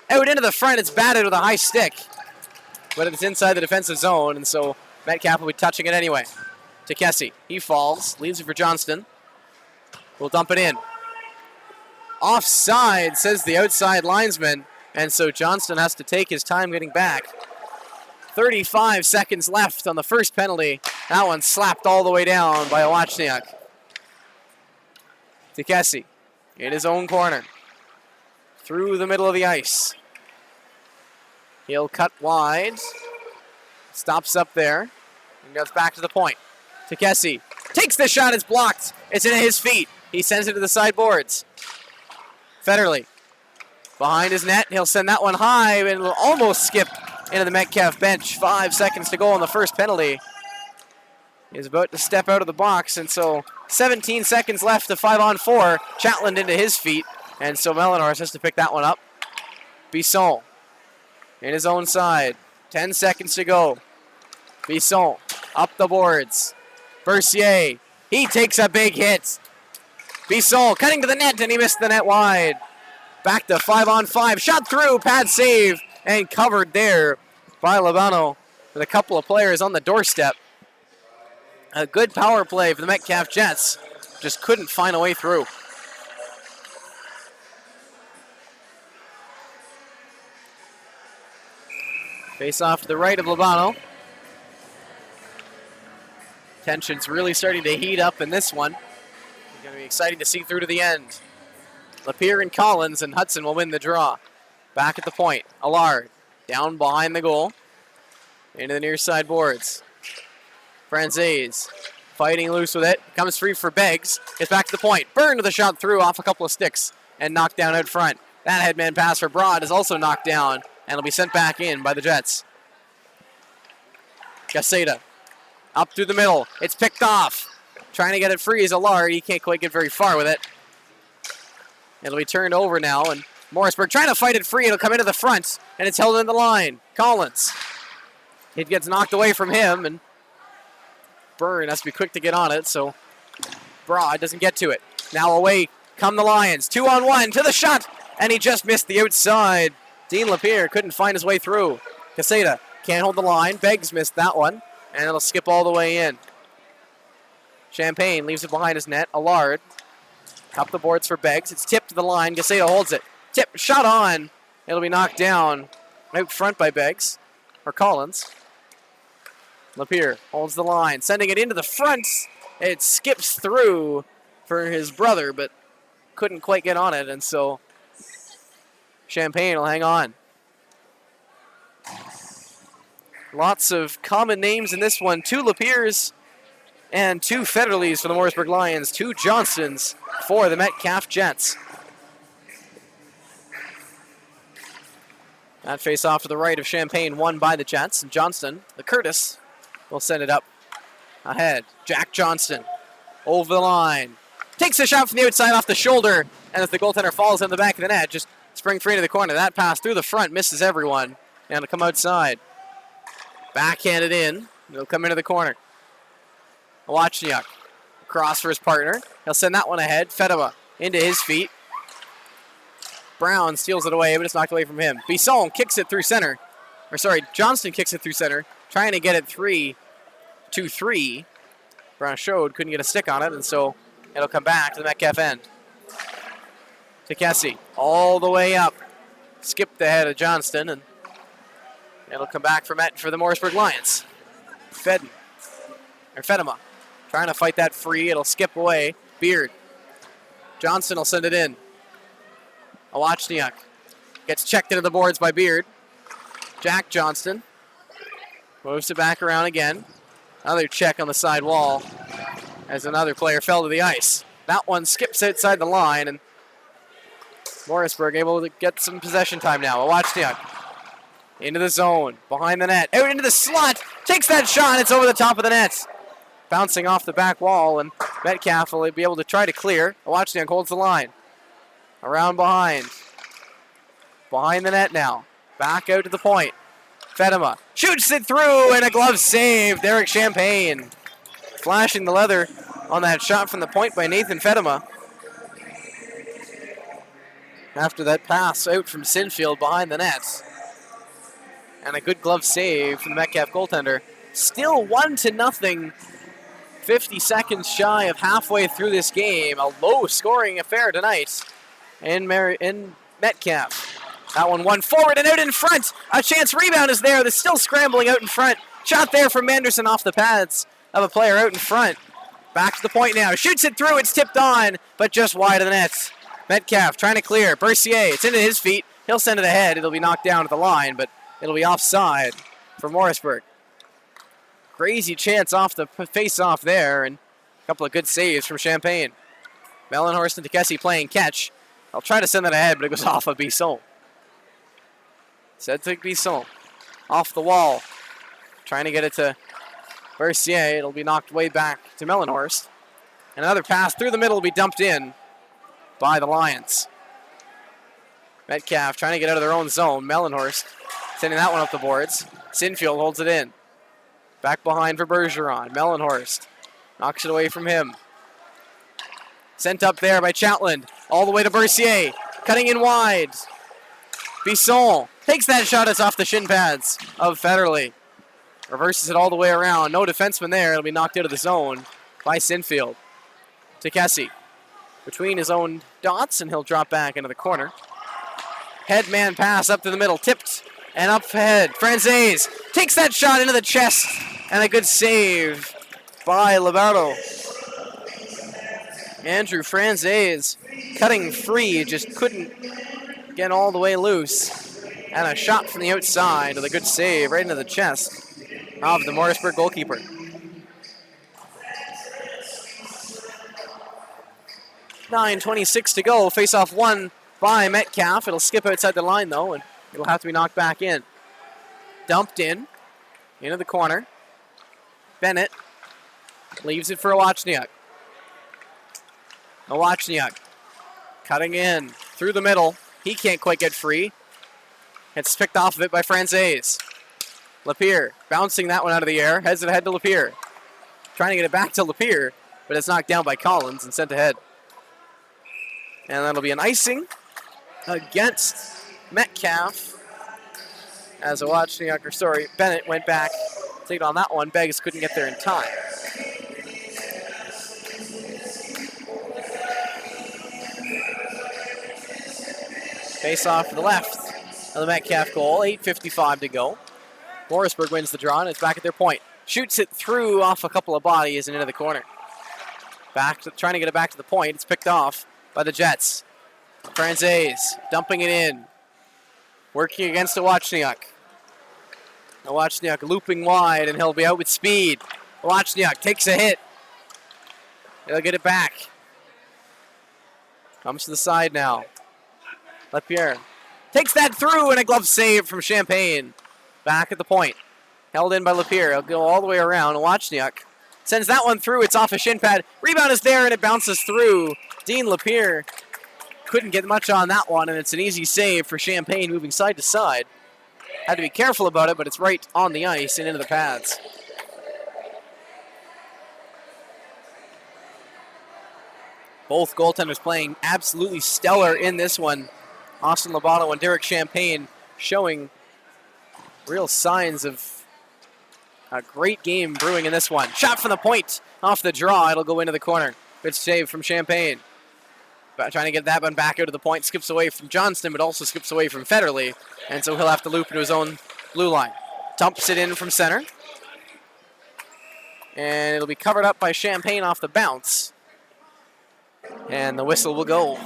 Out into the front. It's batted with a high stick. But it's inside the defensive zone, and so Metcalfe will be touching it anyway. To Kessie. He falls. Leaves it for Johnston. We'll dump it in. Offside, says the outside linesman. And so Johnston has to take his time getting back. 35 seconds left on the first penalty. That one slapped all the way down by Awachniuk. To Kessie in his own corner. Through the middle of the ice. He'll cut wide. Stops up there. And goes back to the point. To Kessie. Takes the shot. It's blocked. It's in his feet. He sends it to the sideboards. Federley. Behind his net. He'll send that one high, and it'll almost skip into the Metcalfe bench. 5 seconds to go on the first penalty. is about to step out of the box, and so 17 seconds left to 5-on-4. Chatland into his feet, and so Melanhorst has to pick that one up. Bisson in his own side. 10 seconds to go. Bisson up the boards. Bercier, he takes a big hit. Bisson cutting to the net, and he missed the net wide. Back to 5-on-5. Shot through, pad save, and covered there by Labano with a couple of players on the doorstep. A good power play for the Metcalfe Jets. Just couldn't find a way through. Face off to the right of Labano. Tension's really starting to heat up in this one. It's going to be exciting to see through to the end. Lapierre and Collins, and Hudson will win the draw. Back at the point. Allard down behind the goal. Into the near side boards. Franzese fighting loose with it. Comes free for Beggs. Gets back to the point. Burned with a shot through off a couple of sticks and knocked down out front. That headman pass for Broad is also knocked down and will be sent back in by the Jets. Caseta up through the middle. It's picked off. Trying to get it free is Allard. He can't quite get very far with it. It'll be turned over now, and Morrisburg trying to fight it free. It'll come into the front, and it's held in the line. Collins. It gets knocked away from him, and Byrne has to be quick to get on it, so Broad doesn't get to it. Now away come the Lions. 2-on-1 to the shot, and he just missed the outside. Dean Lapierre couldn't find his way through. Caseta can't hold the line. Beggs missed that one, and it'll skip all the way in. Champagne leaves it behind his net. Allard up the boards for Beggs. It's tipped to the line. Caseta holds it. Tip, shot on. It'll be knocked down out front by Beggs, or Collins. Lapierre holds the line, sending it into the front. It skips through for his brother, but couldn't quite get on it, and so Champagne will hang on. Lots of common names in this one. 2 Lapierres and 2 Federleys for the Morrisburg Lions. 2 Johnstons for the Metcalfe Jets. That face off to the right of Champagne, won by the Jets. And Johnston, the Curtis, will send it up ahead. Jack Johnston over the line. Takes a shot from the outside off the shoulder. And as the goaltender falls in the back of the net, just spring free to the corner. That pass through the front misses everyone. And it'll come outside. Backhanded in. It'll come into the corner. Wachniak across for his partner. He'll send that one ahead. Fedema into his feet. Brown steals it away, but it's knocked away from him. Bisson kicks it through center. Or sorry, Johnston kicks it through center. Trying to get it 3-2-3. Brown showed, couldn't get a stick on it, and so it'll come back to the Metcalfe end. To Kessie, all the way up. Skipped ahead of Johnston, and it'll come back for the Morrisburg Lions. Fedema trying to fight that free. It'll skip away. Beard. Johnston will send it in. Awachniak gets checked into the boards by Beard. Jack Johnston moves it back around again. Another check on the side wall as another player fell to the ice. That one skips outside the line, and Morrisburg able to get some possession time now. Awachniak into the zone, behind the net, out into the slot, takes that shot, it's over the top of the net. Bouncing off the back wall, and Metcalfe will be able to try to clear. Awachniak holds the line. Around behind. Behind the net now. Back out to the point. Fedema shoots it through, and a glove save. Derek Champagne flashing the leather on that shot from the point by Nathan Fedema. After that pass out from Sinfield behind the net. And a good glove save from the Metcalfe goaltender. Still 1-0. 50 seconds shy of halfway through this game. A low-scoring affair tonight in Metcalfe. That one forward and out in front. A chance rebound is there. They're still scrambling out in front. Shot there from Manderson off the pads of a player out in front. Back to the point now. Shoots it through. It's tipped on, but just wide of the net. Metcalfe trying to clear. Bercier, it's into his feet. He'll send it ahead. It'll be knocked down at the line, but it'll be offside for Morrisburg. Crazy chance off the face-off there, and a couple of good saves from Champagne. Melanhorst and Kessie playing catch. I'll try to send that ahead, but it goes off of Bisson. Said to Bisson. Off the wall. Trying to get it to Bercier, it'll be knocked way back to Mellenhorst. And another pass through the middle will be dumped in by the Lions. Metcalfe trying to get out of their own zone. Mellenhorst sending that one up the boards. Sinfield holds it in. Back behind for Bergeron. Mellenhorst knocks it away from him. Sent up there by Chatland. All the way to Bercier. Cutting in wide. Bisson takes that shot. It's off the shin pads of Federley. Reverses it all the way around. No defenseman there. It'll be knocked out of the zone by Sinfield. To Kessie. Between his own dots, and he'll drop back into the corner. Headman pass up to the middle. Tipped and up ahead. Franzese takes that shot into the chest. And a good save by Liberto. Andrew Franzese cutting free. Just couldn't get all the way loose. And a shot from the outside with a good save right into the chest of the Morrisburg goalkeeper. .26 to go. Face-off won by Metcalfe. It'll skip outside the line, though, and it'll have to be knocked back in. Dumped in. Into the corner. Bennett leaves it for Awachniak. Awachniak cutting in through the middle. He can't quite get free. It's picked off of it by Franzese. Lapierre bouncing that one out of the air. Heads it ahead to Lapierre. Trying to get it back to Lapierre, but it's knocked down by Collins and sent ahead. And that'll be an icing against Metcalfe. As Bennett went back, take it on that one. Beggs couldn't get there in time. Face off to the left of the Metcalfe goal. 8:55 to go. Morrisburg wins the draw, and it's back at their point. Shoots it through off a couple of bodies and into the corner. Trying to get it back to the point. It's picked off by the Jets. Franzese dumping it in. Working against Awachniak. Awachniak looping wide, and he'll be out with speed. Awachniak takes a hit. He'll get it back. Comes to the side now. Lapierre takes that through, and a glove save from Champagne. Back at the point. Held in by Lapierre. He'll go all the way around. Awachniak sends that one through. It's off a shin pad. Rebound is there, and it bounces through. Dean Lapierre couldn't get much on that one, and it's an easy save for Champagne moving side to side. Had to be careful about it, but it's right on the ice and into the pads. Both goaltenders playing absolutely stellar in this one. Austin Lobato and Derek Champagne showing real signs of a great game brewing in this one. Shot from the point off the draw. It'll go into the corner. Good save from Champagne. Trying to get that one back out of the point. Skips away from Johnston, but also skips away from Federley. And so he'll have to loop into his own blue line. Dumps it in from center. And it'll be covered up by Champagne off the bounce. And the whistle will go.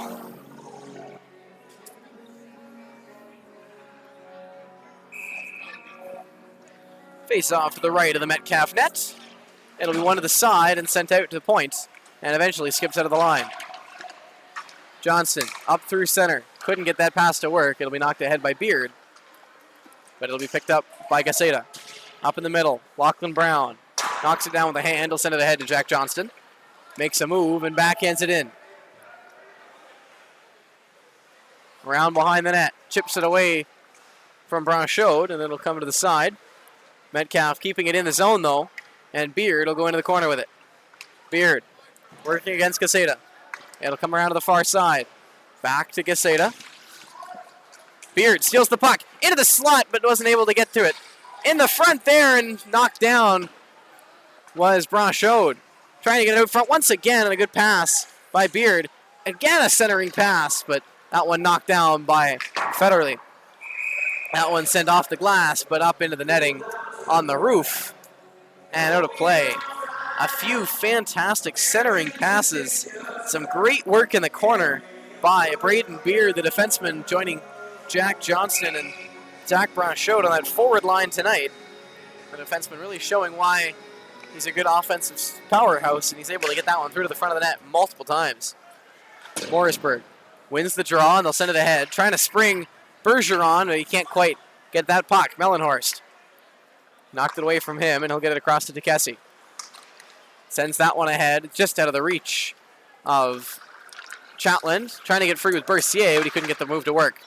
Face off to the right of the Metcalfe net. It'll be one to the side and sent out to the point. And eventually skips out of the line. Johnston up through center. Couldn't get that pass to work. It'll be knocked ahead by Beard. But it'll be picked up by Gaseta. Up in the middle. Lachlan Brown knocks it down with a hand. He'll send it ahead to Jack Johnston. Makes a move and backhands it in. Around behind the net. Chips it away from Branchot, and it'll come to the side. Metcalfe keeping it in the zone, though. And Beard will go into the corner with it. Beard working against Gaseta. It'll come around to the far side. Back to Gaseta. Beard steals the puck into the slot, but wasn't able to get to it. In the front there and knocked down was Branchot. Trying to get it out front once again, and a good pass by Beard. Again, a centering pass, but that one knocked down by Federley. That one sent off the glass, but up into the netting on the roof. And out of play. A few fantastic centering passes. Some great work in the corner by Braden Beard, the defenseman, joining Jack Johnston and Zach Branchot on that forward line tonight. The defenseman really showing why he's a good offensive powerhouse, and he's able to get that one through to the front of the net multiple times. Morrisburg wins the draw, and they'll send it ahead. Trying to spring Bergeron, but he can't quite get that puck. Mellenhorst knocked it away from him, and he'll get it across to DeKessie. Sends that one ahead, just out of the reach of Chatland. Trying to get free with Bercier, but he couldn't get the move to work.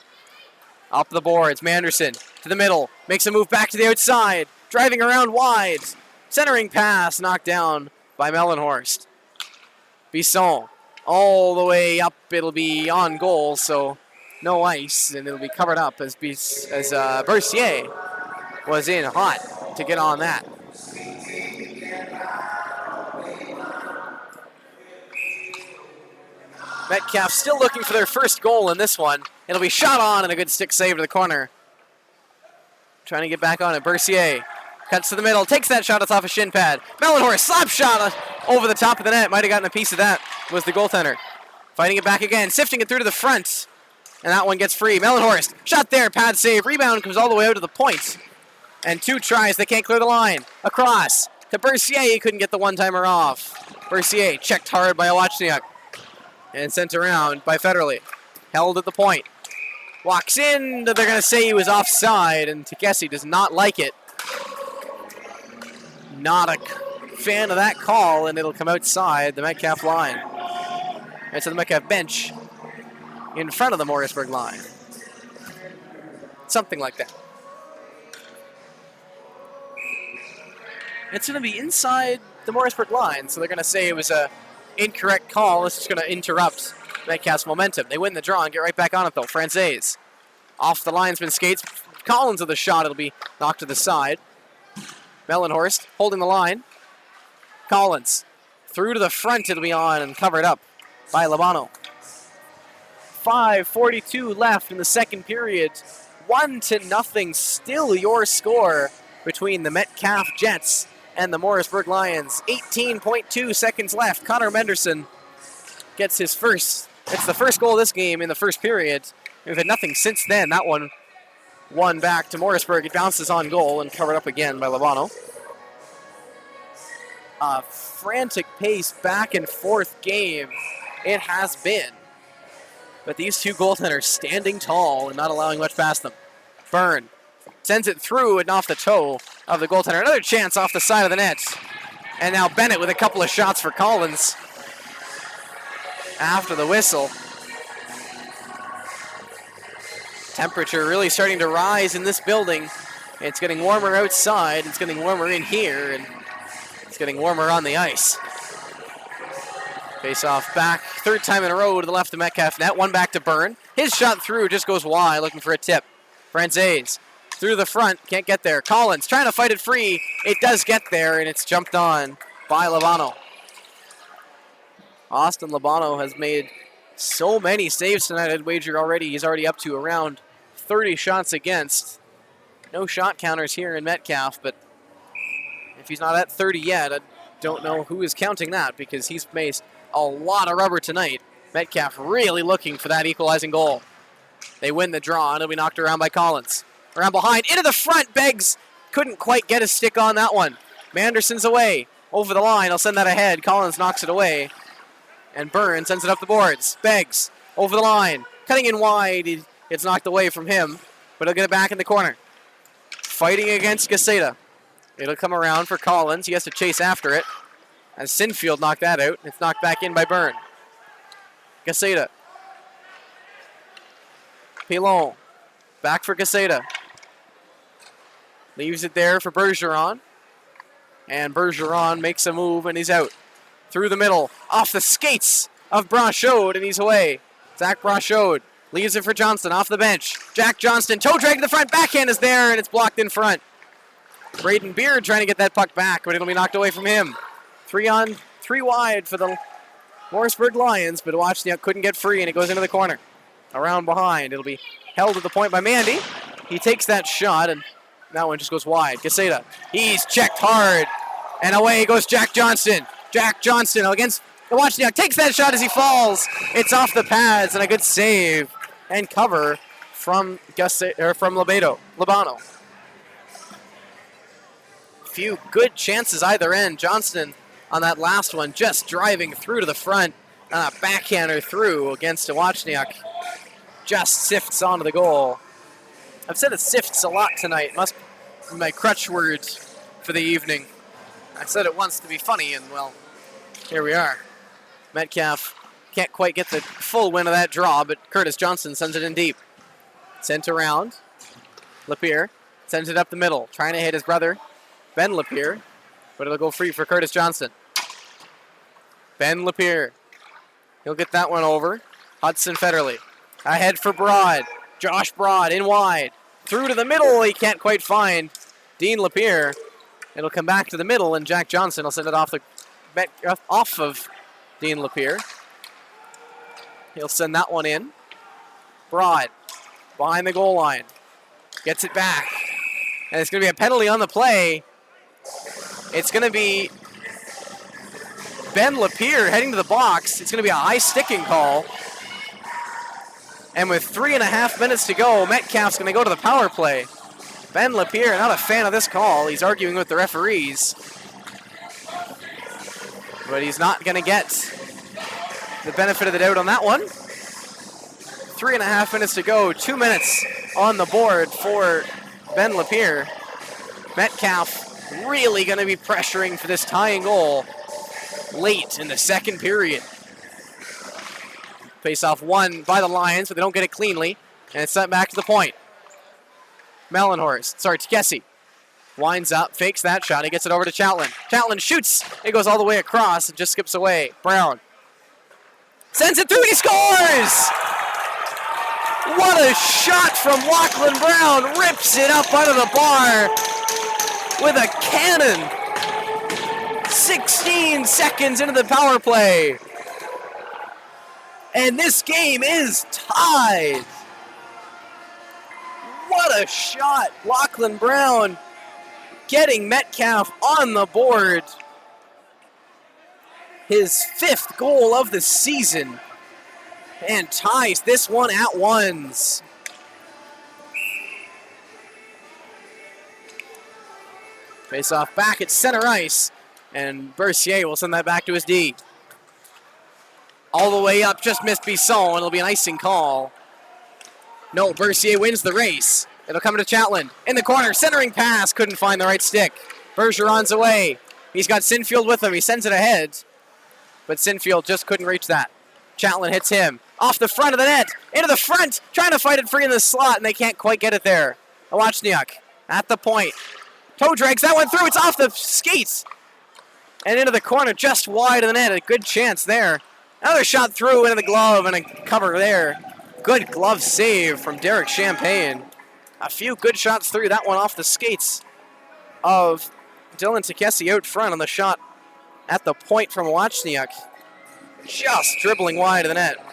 Up the boards, Manderson to the middle. Makes a move back to the outside. Driving around wide. Centering pass, knocked down by Mellenhorst. Bisson all the way up. It'll be on goal, so no ice, and it'll be covered up as Bercier was in hot to get on that. Metcalfe still looking for their first goal in this one. It'll be shot on and a good stick save to the corner. Trying to get back on it. Bercier cuts to the middle, takes that shot. It's off a shin pad. Mellenhorst, slap shot over the top of the net. Might have gotten a piece of that. Was the goaltender. Fighting it back again, sifting it through to the front. And that one gets free. Mellenhorst, shot there, pad save. Rebound comes all the way out to the point. And 2 tries, they can't clear the line. Across to Bercier, he couldn't get the one-timer off. Bercier checked hard by Awachniak. And sent around by Federley. Held at the point. Walks in, they're going to say he was offside, and Takesi does not like it. Not a fan of that call, and it'll come outside the Metcalfe line. And to the Metcalfe bench in front of the Morrisburg line. Something like that. It's going to be inside the Morrisburg line, so they're going to say it was a incorrect call. This is going to interrupt Metcalfe's momentum. They win the draw and get right back on it, though. Francaise off the linesman skates. Collins with a shot. It'll be knocked to the side. Mellenhorst holding the line. Collins through to the front. It'll be on and covered up by Labano. 5:42 left in the second period. 1-0 still your score between the Metcalfe Jets and the Morrisburg Lions. 18.2 seconds left. Connor Menderson gets his first. It's the first goal of this game in the first period. We've had nothing since then. That one back to Morrisburg. It bounces on goal and covered up again by Labano. A frantic pace, back and forth game it has been. But these two goaltenders standing tall and not allowing much past them. Byrne sends it through and off the toe of the goaltender. Another chance off the side of the net. And now Bennett with a couple of shots for Collins after the whistle. Temperature really starting to rise in this building. It's getting warmer outside. It's getting warmer in here. And it's getting warmer on the ice. Face off back. Third time in a row to the left of Metcalfe net. One back to Byrne. His shot through just goes wide, looking for a tip. Francaise through the front. Can't get there. Collins trying to fight it free. It does get there, and it's jumped on by Labano. Austin Labano has made so many saves tonight. I'd wager already. He's already up to around 30 shots against. No shot counters here in Metcalfe, but if he's not at 30 yet, I don't know who is counting that because he's faced a lot of rubber tonight. Metcalfe really looking for that equalizing goal. They win the draw, and it'll be knocked around by Collins. Around behind, into the front, Beggs couldn't quite get his stick on that one. Manderson's away, over the line, I'll send that ahead. Collins knocks it away, and Byrne sends it up the boards. Beggs, over the line, cutting in wide, it's knocked away from him, but he'll get it back in the corner. Fighting against Gaseta. It'll come around for Collins, he has to chase after it. As Sinfield knocked that out, it's knocked back in by Byrne. Gaseta. Pilon, back for Gaseta. Leaves it there for Bergeron. And Bergeron makes a move and he's out. Through the middle, off the skates of Brachod, and he's away. Zach Brachod leaves it for Johnston off the bench. Jack Johnston, toe drag to the front, backhand is there, and it's blocked in front. Braden Beard trying to get that puck back, but it'll be knocked away from him. 3 on, 3 wide for the Morrisburg Lions, but Wachniak couldn't get free, and it goes into the corner. Around behind, it'll be held at the point by Mandy. He takes that shot, and that one just goes wide. Gaseta, he's checked hard, and away goes Jack Johnston. Jack Johnston against the Wachniak, takes that shot as he falls. It's off the pads, and a good save and cover from Labano. Few good chances either end. Johnston on that last one, just driving through to the front, and a backhander through against Wachniak. Just sifts onto the goal. I've said it sifts a lot tonight. Must be my crutch words for the evening. I said it once to be funny, and well, Here we are. Metcalfe can't quite get the full win of that draw, but Curtis Johnson sends it in deep. Sent around. Lapierre sends it up the middle, trying to hit his brother, Ben Lapierre, but it'll go free for Curtis Johnson. Ben Lapierre. He'll get that one over. Hudson Federley. Ahead for Broad. Josh Broad in wide. Through to the middle. He can't quite find Dean Lapierre. It'll come back to the middle, and Jack Johnson will send it off of Dean Lapierre. He'll send that one in. Broad behind the goal line. Gets it back. And it's going to be a penalty on the play. It's going to be Ben Lapierre heading to the box. It's going to be a high sticking call. And with 3.5 minutes to go, Metcalfe's going to go to the power play. Ben Lapierre, not a fan of this call. He's arguing with the referees. But he's not going to get the benefit of the doubt on that one. 3.5 minutes to go. 2 minutes on the board for Ben Lapierre. Metcalfe really going to be pressuring for this tying goal late in the second period. Face-off won by the Lions, but they don't get it cleanly. And it's sent back to the point. Tikesi winds up, fakes that shot. He gets it over to Chatelain. Chatelain shoots. It goes all the way across and just skips away. Brown sends it through. He scores! What a shot from Lachlan Brown. Rips it up out of the bar with a cannon. 16 seconds into the power play. And this game is tied. What a shot. Lachlan Brown getting Metcalfe on the board. His 5th goal of the season. And ties this one at ones. Face off back at center ice. And Bercier will send that back to his D. All the way up, just missed Bisson. It'll be an icing call. No, Bercier wins the race. It'll come to Chatelain. In the corner, centering pass. Couldn't find the right stick. Bergeron's away. He's got Sinfield with him. He sends it ahead. But Sinfield just couldn't reach that. Chatelain hits him. Off the front of the net. Into the front. Trying to fight it free in the slot, and they can't quite get it there. Awachniak at the point. Toe drags that one through. It's off the skates. And into the corner, just wide of the net. A good chance there. Another shot through into the glove and a cover there. Good glove save from Derek Champagne. A few good shots through. That one off the skates of Dylan Tikesi out front on the shot at the point from Wachniak. Just dribbling wide of the net.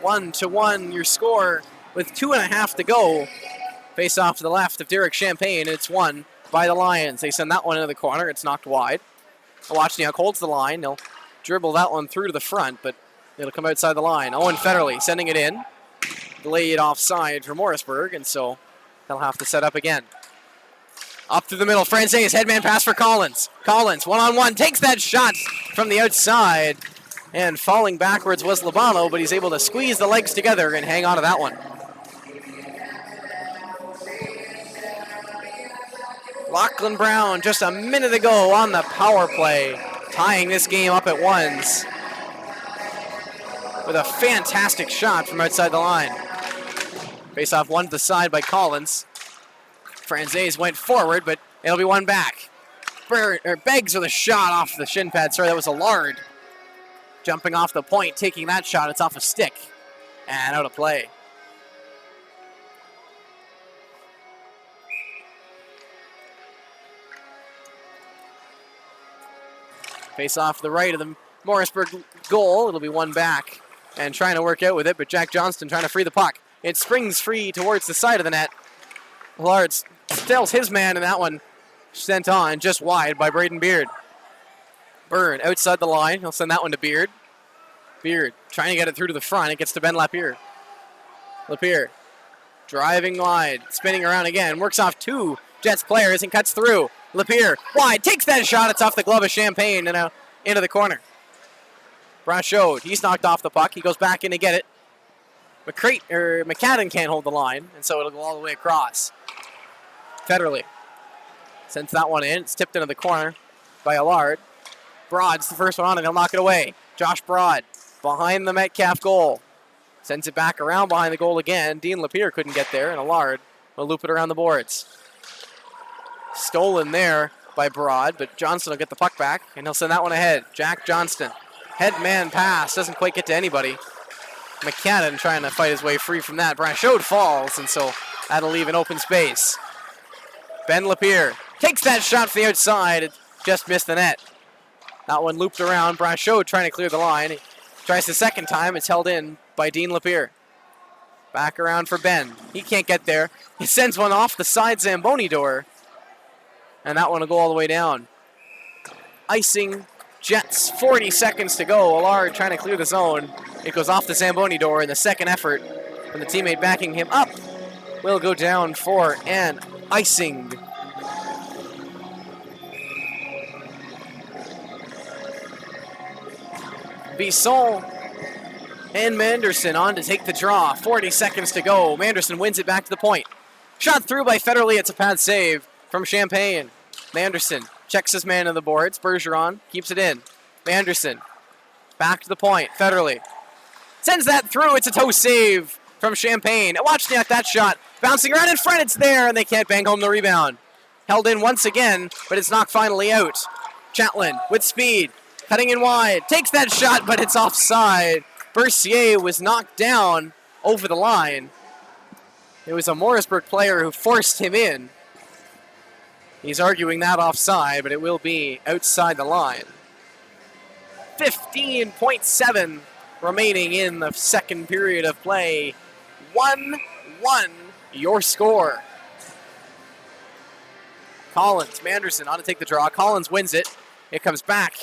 1-1 your score with 2.5 to go. Face off to the left of Derek Champagne, and it's won by the Lions. They send that one into the corner. It's knocked wide. Wachniak holds the line. They'll dribble that one through to the front, but it'll come outside the line. Owen Federley sending it in. Delayed offside for Morrisburg, and so they'll have to set up again. Up through the middle, Francis, headman pass for Collins. Collins, one-on-one, takes that shot from the outside. And falling backwards was Labano, but he's able to squeeze the legs together and hang on to that one. Lachlan Brown just a minute ago on the power play, tying this game up at ones with a fantastic shot from outside the line. Face-off one to the side by Collins. Franzese went forward, but it'll be one back. Beggs with a shot off the shin pad. Sorry, that was Allard. Jumping off the point, taking that shot. It's off a stick and out of play. Face off to the right of the Morrisburg goal. It'll be one back and trying to work out with it, but Jack Johnston trying to free the puck. It springs free towards the side of the net. Allard steals his man, and that one sent on just wide by Braden Beard. Byrne outside the line. He'll send that one to Beard. Beard trying to get it through to the front. It gets to Ben Lapierre. Lapierre driving wide, spinning around again. Works off two Jets players and cuts through. Lapierre wide, takes that shot. It's off the glove of Champagne and into the corner. Brachot, he's knocked off the puck. He goes back in to get it. McCadden can't hold the line, and so it'll go all the way across. Federley Sends that one in. It's tipped into the corner by Allard. Broad's the first one on, and he'll knock it away. Josh Broad behind the Metcalfe goal. Sends it back around behind the goal again. Dean Lapierre couldn't get there, and Allard will loop it around the boards. Stolen there by Broad, but Johnston will get the puck back, and he'll send that one ahead. Jack Johnston. Head-man pass. Doesn't quite get to anybody. McCannon trying to fight his way free from that. Brashode falls, and so that'll leave an open space. Ben Lapierre takes that shot from the outside. It just missed the net. That one looped around. Brashode trying to clear the line. He tries the second time. It's held in by Dean Lapierre. Back around for Ben. He can't get there. He sends one off the side Zamboni door. And that one will go all the way down. Icing Jets, 40 seconds to go. Allard trying to clear the zone. It goes off the Zamboni door, and the second effort from the teammate backing him up will go down for an icing. Bisson and Manderson on to take the draw. 40 seconds to go. Manderson wins it back to the point. Shot through by Federley. It's a pad save from Champagne. Manderson checks his man on the boards. Bergeron keeps it in. Manderson back to the point. Federley sends that through. It's a toe save from Champagne. Wozniak, that shot. Bouncing around in front. It's there, and they can't bang home the rebound. Held in once again, but it's knocked finally out. Chatelain with speed. Cutting in wide. Takes that shot, but it's offside. Bercier was knocked down over the line. It was a Morrisburg player who forced him in. He's arguing that offside, but it will be outside the line. 15.7 remaining in the second period of play. 1-1 your score. Collins, Manderson on to take the draw. Collins wins it. It comes back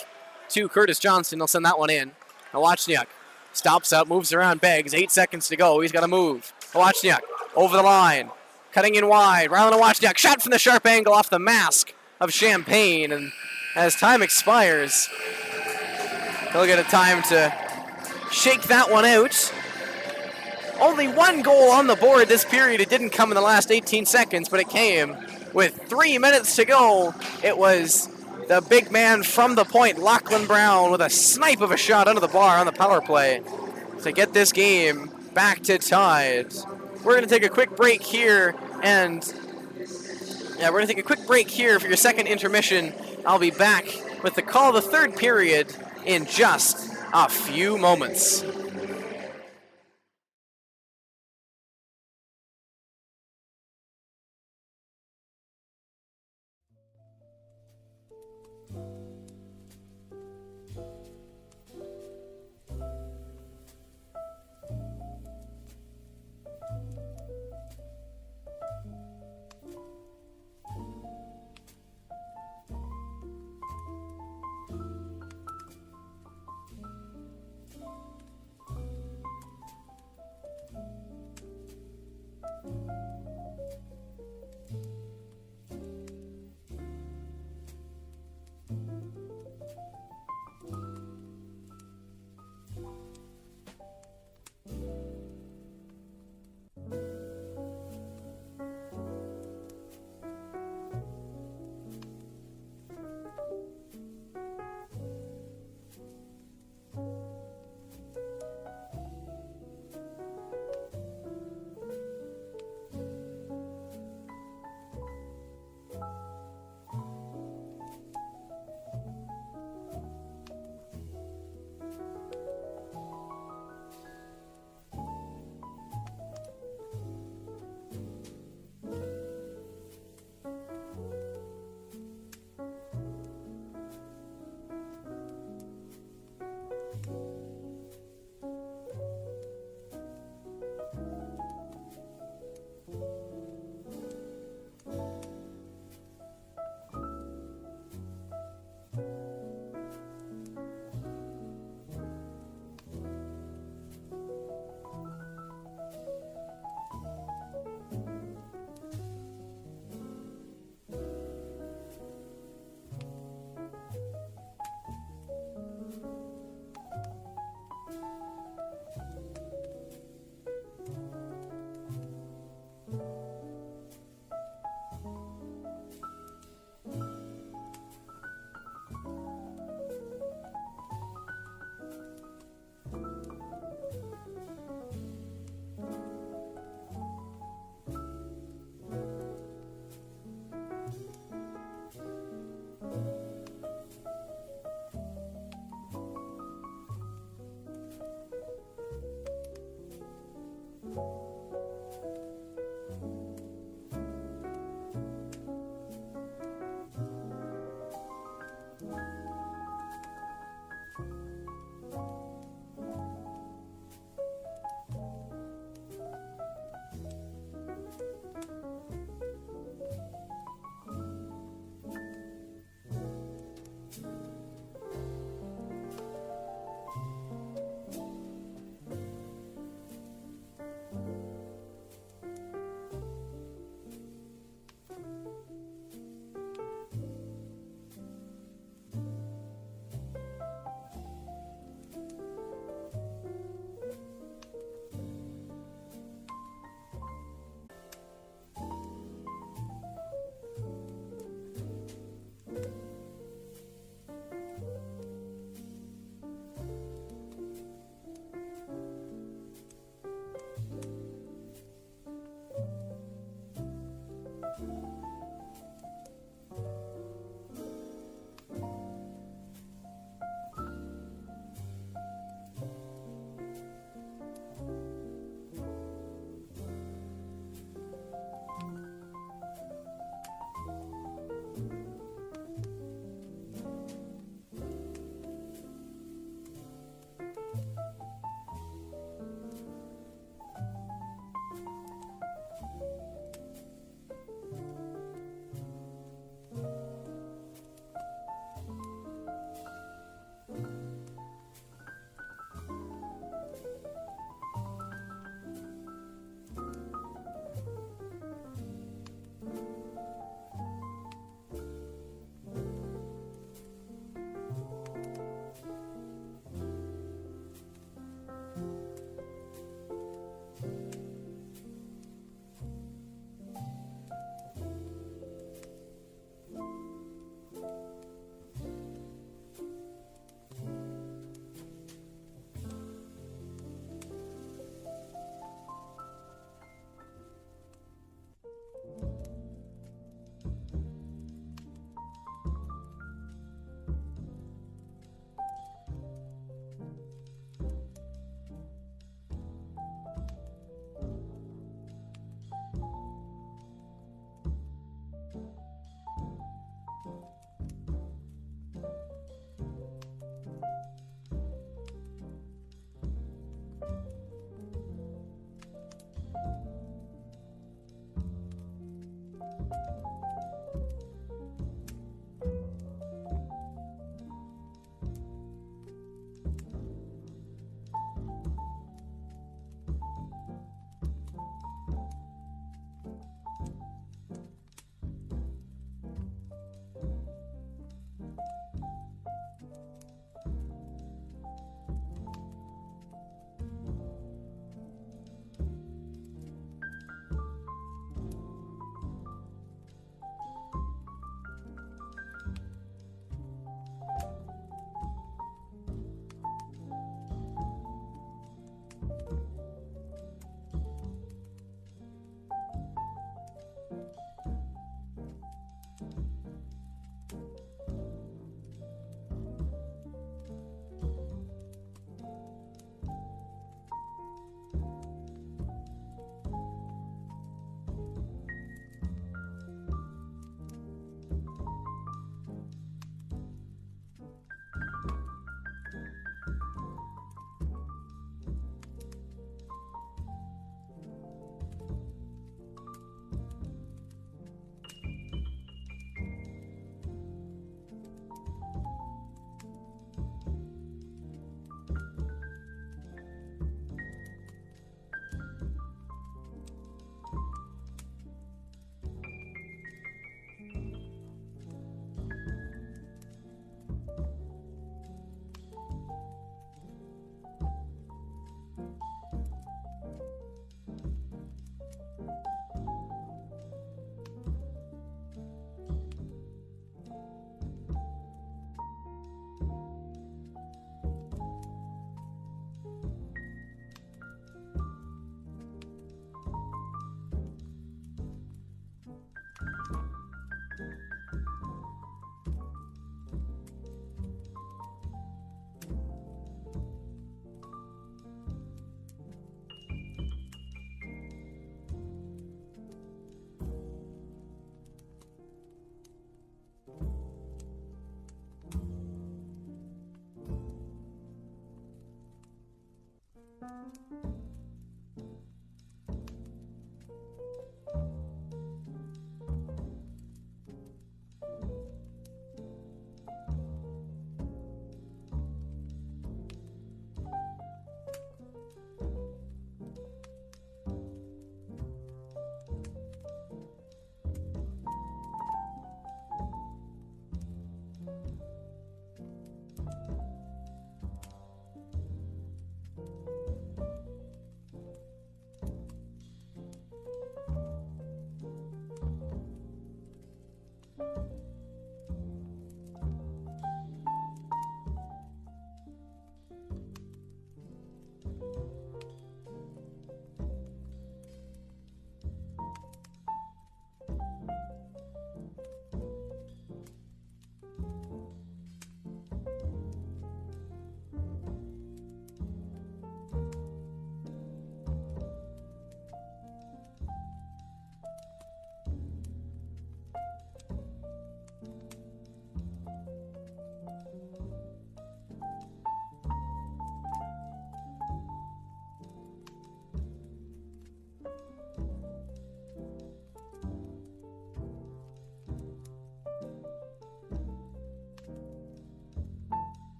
to Curtis Johnston. He'll send that one in. Wozniak stops up, moves around, begs. 8 seconds to go. He's got to move. Wozniak over the line. Cutting in wide. Rylan Wozniak shot from the sharp angle off the mask of Champagne. And as time expires, he'll get a time to shake that one out. Only one goal on the board this period. It didn't come in the last 18 seconds, but it came with 3 minutes to go. It was the big man from the point, Lachlan Brown, with a snipe of a shot under the bar on the power play to get this game back to tied. We're going to take a quick break here, and we're going to take a quick break here for your second intermission. I'll be back with the call of the third period in just a few moments.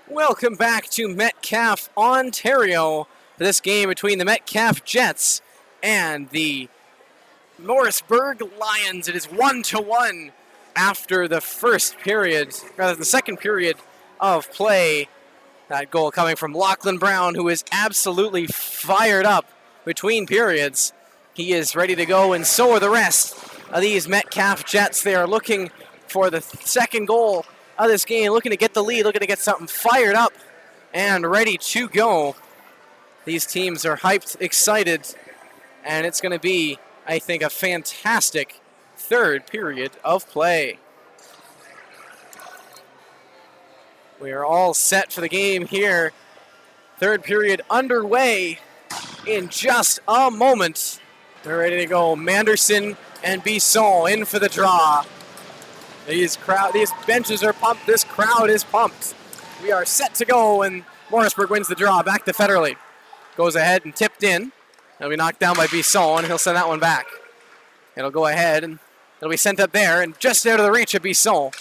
Welcome back to Metcalfe, Ontario, for this game between the Metcalfe Jets and the Morrisburg Lions. It is 1-1 after the second period of play. That goal coming from Lachlan Brown, who is absolutely fired up between periods. He is ready to go, and so are the rest of these Metcalfe Jets. They are looking for the second goal of this game, looking to get the lead, looking to get something fired up and ready to go. These teams are hyped, excited, and it's going to be, I think, a fantastic third period of play. We are all set for the game here. Third period underway in just a moment. They're ready to go. Manderson and Bisson in for the draw. These benches are pumped. This crowd is pumped. We are set to go, and Morrisburg wins the draw. Back to Federley. Goes ahead and tipped in. It'll be knocked down by Bisson, and he'll send that one back. It'll go ahead, and it'll be sent up there, and just out of the reach of Bisson,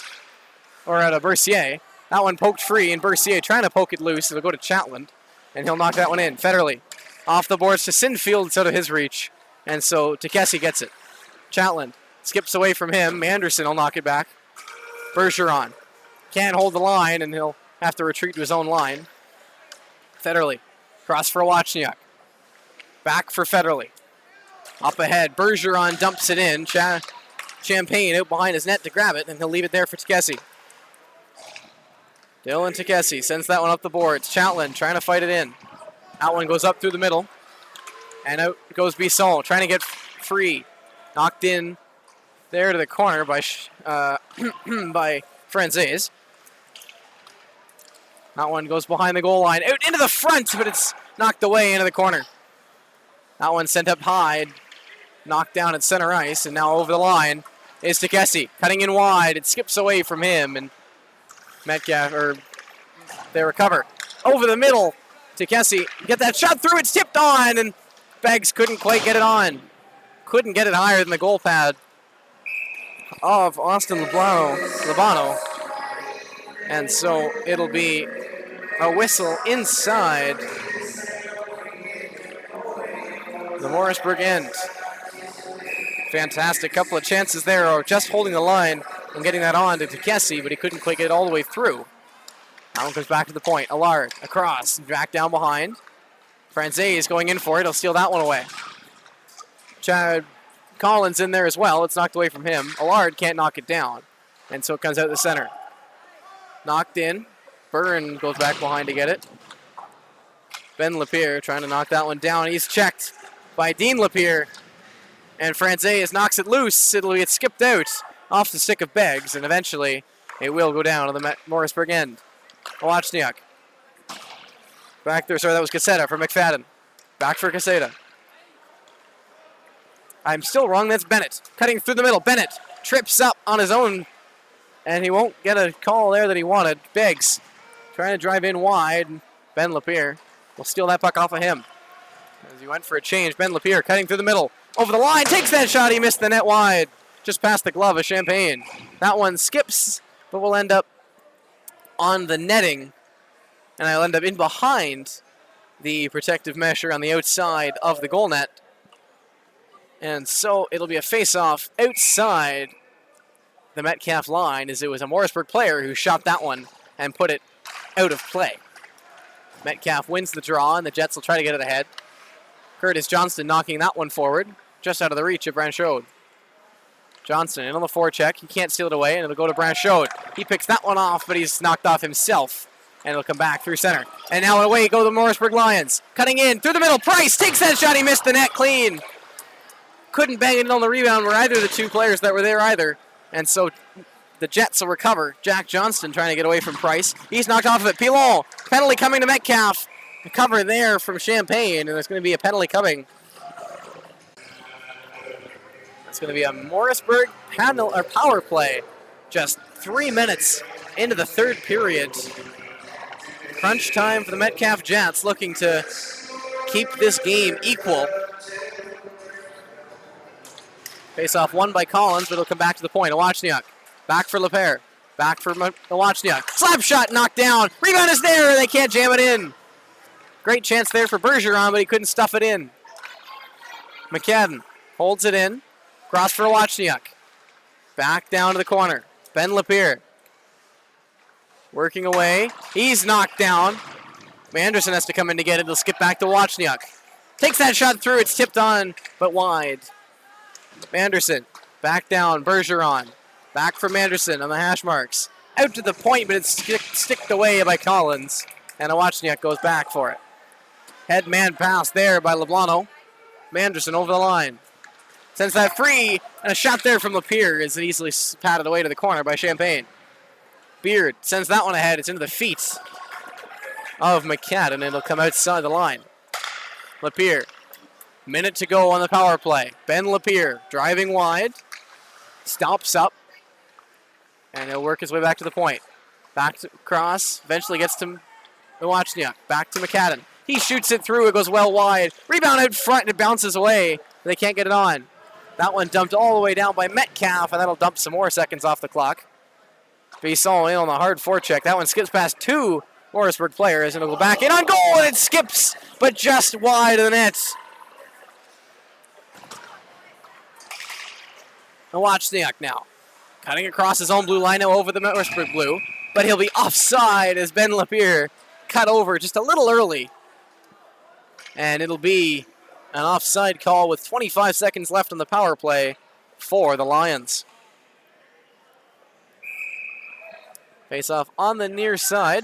or out of Bercier. That one poked free, and Bercier trying to poke it loose. It'll go to Chatland, and he'll knock that one in. Federley off the boards to Sinfield. It's out of his reach, and so Takesi gets it. Chatland skips away from him. Manderson will knock it back. Bergeron can't hold the line, and he'll have to retreat to his own line. Federle, cross for Wachniak. Back for Federle. Up ahead, Bergeron dumps it in. Champagne out behind his net to grab it, and he'll leave it there for Takesi. Dylan Takesi sends that one up the boards. Chatelain trying to fight it in. That one goes up through the middle. And out goes Bisson, trying to get free. Knocked in there to the corner by by Franzese. That one goes behind the goal line. Out into the front, but it's knocked away into the corner. That one sent up high. Knocked down at center ice, and now over the line is Takesi. Cutting in wide. It skips away from him, and Metcalfe, they recover. Over the middle, Takesi. Get that shot through. It's tipped on, and Beggs couldn't quite get it on. Couldn't get it higher than the goal pad of Austin Labano. And so it'll be a whistle inside the Morrisburg end. Fantastic couple of chances there, or just holding the line and getting that on to Takesi, but he couldn't quite get it all the way through. That one comes back to the point. Allard across, back down behind. Franzese going in for it. He'll steal that one away. Chad Collins in there as well. It's knocked away from him. Allard can't knock it down, and so it comes out the center. Knocked in. Byrne goes back behind to get it. Ben Lapierre trying to knock that one down. He's checked by Dean Lapierre. And Franzese knocks it loose. It'll get skipped out off the stick of Beggs, and eventually it will go down to the Morrisburg end. Wachniak. Back there, sorry, that was Caseta for McFadden. Back for Caseta. I'm still wrong, that's Bennett. Cutting through the middle, Bennett trips up on his own, and he won't get a call there that he wanted. Beggs trying to drive in wide. Ben Lapierre will steal that puck off of him. As he went for a change, Ben Lapierre cutting through the middle. Over the line, takes that shot, he missed the net wide. Just past the glove of Champagne. That one skips, but will end up on the netting. And I'll end up in behind the protective mesh on the outside of the goal net. And so it'll be a face-off outside the Metcalfe line, as it was a Morrisburg player who shot that one and put it out of play. Metcalfe wins the draw, and the Jets will try to get it ahead. Curtis Johnston knocking that one forward, just out of the reach of Branchode. Johnston in on the forecheck. He can't steal it away, and it'll go to Branchode. He picks that one off, but he's knocked off himself, and it'll come back through center. And now away go the Morrisburg Lions. Cutting in through the middle. Price takes that shot. He missed the net clean. Couldn't bang it on the rebound were either of the two players that were there either. And so the Jets will recover. Jack Johnston trying to get away from Price. He's knocked off of it. Pilon. Penalty coming to Metcalfe. A cover there from Champagne, and there's going to be a penalty coming. It's going to be a Morrisburg power play. Just 3 minutes into the third period. Crunch time for the Metcalfe Jets, looking to keep this game equal. Face-off won by Collins, but it'll come back to the point. Wachniak. Back for Lapierre. Back for Wachniak. Slap shot knocked down. Rebound is there. They can't jam it in. Great chance there for Bergeron, but he couldn't stuff it in. McCadden holds it in. Cross for Wachniak. Back down to the corner. Ben Lapierre. Working away. He's knocked down. Manderson has to come in to get it. He'll skip back to Wachniak. Takes that shot through. It's tipped on, but wide. Manderson. Back down. Bergeron. Back for Manderson on the hash marks. Out to the point, but it's sticked away by Collins. And Wachniak goes back for it. Head man pass there by Leblano. Manderson over the line. Sends that free, and a shot there from Lapierre is easily patted away to the corner by Champagne. Beard sends that one ahead. It's into the feet of McCadden, and it'll come outside the line. Lapierre. Minute to go on the power play. Ben Lapierre driving wide. Stops up. And he'll work his way back to the point. Back to cross. Eventually gets to Wachniak. Back to McCadden. He shoots it through. It goes well wide. Rebound out front, and it bounces away. They can't get it on. That one dumped all the way down by Metcalfe, and that'll dump some more seconds off the clock. Bisson in on the hard forecheck. That one skips past two Morrisburg players, and it'll go back in on goal, and it skips, but just wide of the net. Wachniak now. Cutting across his own blue line now over the Morrisburg blue. But he'll be offside as Ben Lapierre cut over just a little early. And it'll be an offside call with 25 seconds left on the power play for the Lions. Face off on the near side.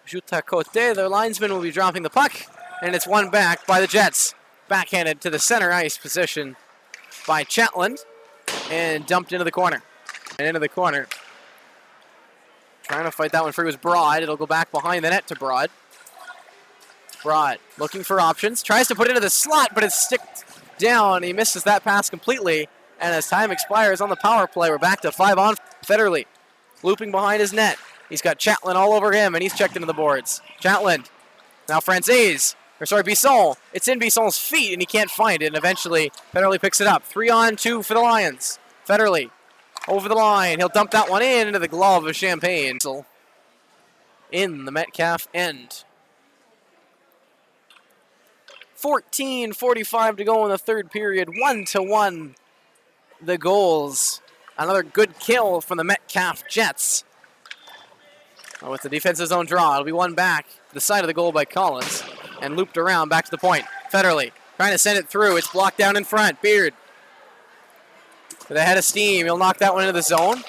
Juta Cote, the linesman will be dropping the puck. And it's won back by the Jets. Backhanded to the center ice position by Chatland. And dumped into the corner. And into the corner. Trying to fight that one free was Broad. It'll go back behind the net to Broad. Broad looking for options. Tries to put it into the slot, but it's sticked down. He misses that pass completely. And as time expires on the power play, we're back to 5 on. Federley looping behind his net. He's got Chatland all over him, and he's checked into the boards. Chatland. Now Bisson. It's in Bisson's feet, and he can't find it. And eventually, Federley picks it up. 3-on-2 for the Lions. Federley over the line. He'll dump that one into the glove of Champagne. In the Metcalfe end. 14:45 to go in the third period. 1-1 the goals. Another good kill from the Metcalfe Jets. With the defensive zone draw, it'll be one back to the side of the goal by Collins. And looped around back to the point. Federley trying to send it through. It's blocked down in front. Beard with a head of steam. He'll knock that one into the zone.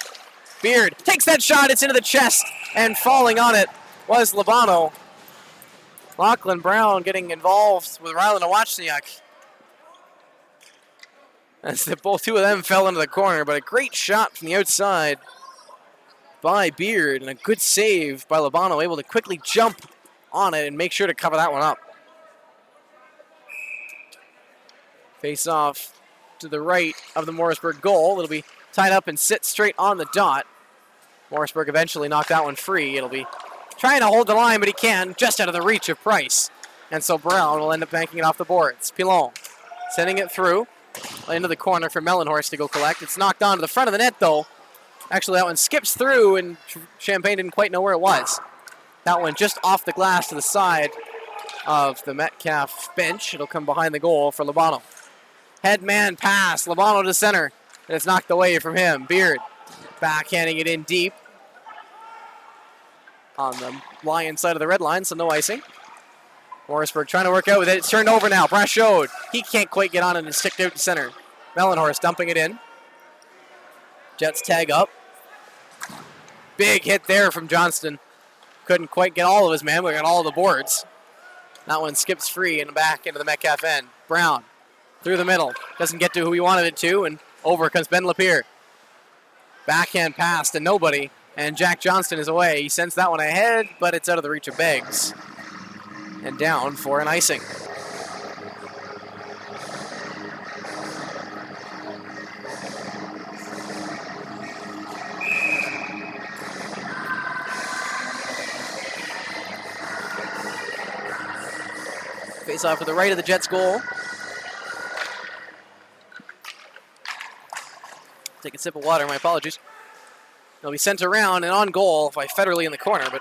Beard takes that shot. It's into the chest. And falling on it was Labano. Lachlan Brown getting involved with Rylan Awachniak. As both two of them fell into the corner. But a great shot from the outside by Beard. And a good save by Labano. Able to quickly jump on it and make sure to cover that one up. Face off to the right of the Morrisburg goal. It'll be tied up and sit straight on the dot. Morrisburg eventually knocked that one free. It'll be trying to hold the line, but he can, just out of the reach of Price. And so Brown will end up banking it off the boards. Pilon sending it through into the corner for Mellenhorst to go collect. It's knocked on to the front of the net, though. Actually, that one skips through, and Champagne didn't quite know where it was. That one just off the glass to the side of the Metcalfe bench. It'll come behind the goal for Labano. Head man pass. Labano to center. And it's knocked away from him. Beard backhanding it in deep. On the Lions side of the red line, so no icing. Morrisburg trying to work out with it. It's turned over now. Brashode. He can't quite get on it and stick out to center. Mellenhorst dumping it in. Jets tag up. Big hit there from Johnston. Couldn't quite get all of his men. We got all of the boards. That one skips free and back into the Metcalfe end. Brown through the middle. Doesn't get to who he wanted it to, and over comes Ben Lapierre. Backhand pass to nobody, and Jack Johnston is away. He sends that one ahead, but it's out of the reach of Beggs. And down for an icing. Face off to the right of the Jets' goal. Take a sip of water, my apologies. It'll be sent around and on goal by Federley in the corner, but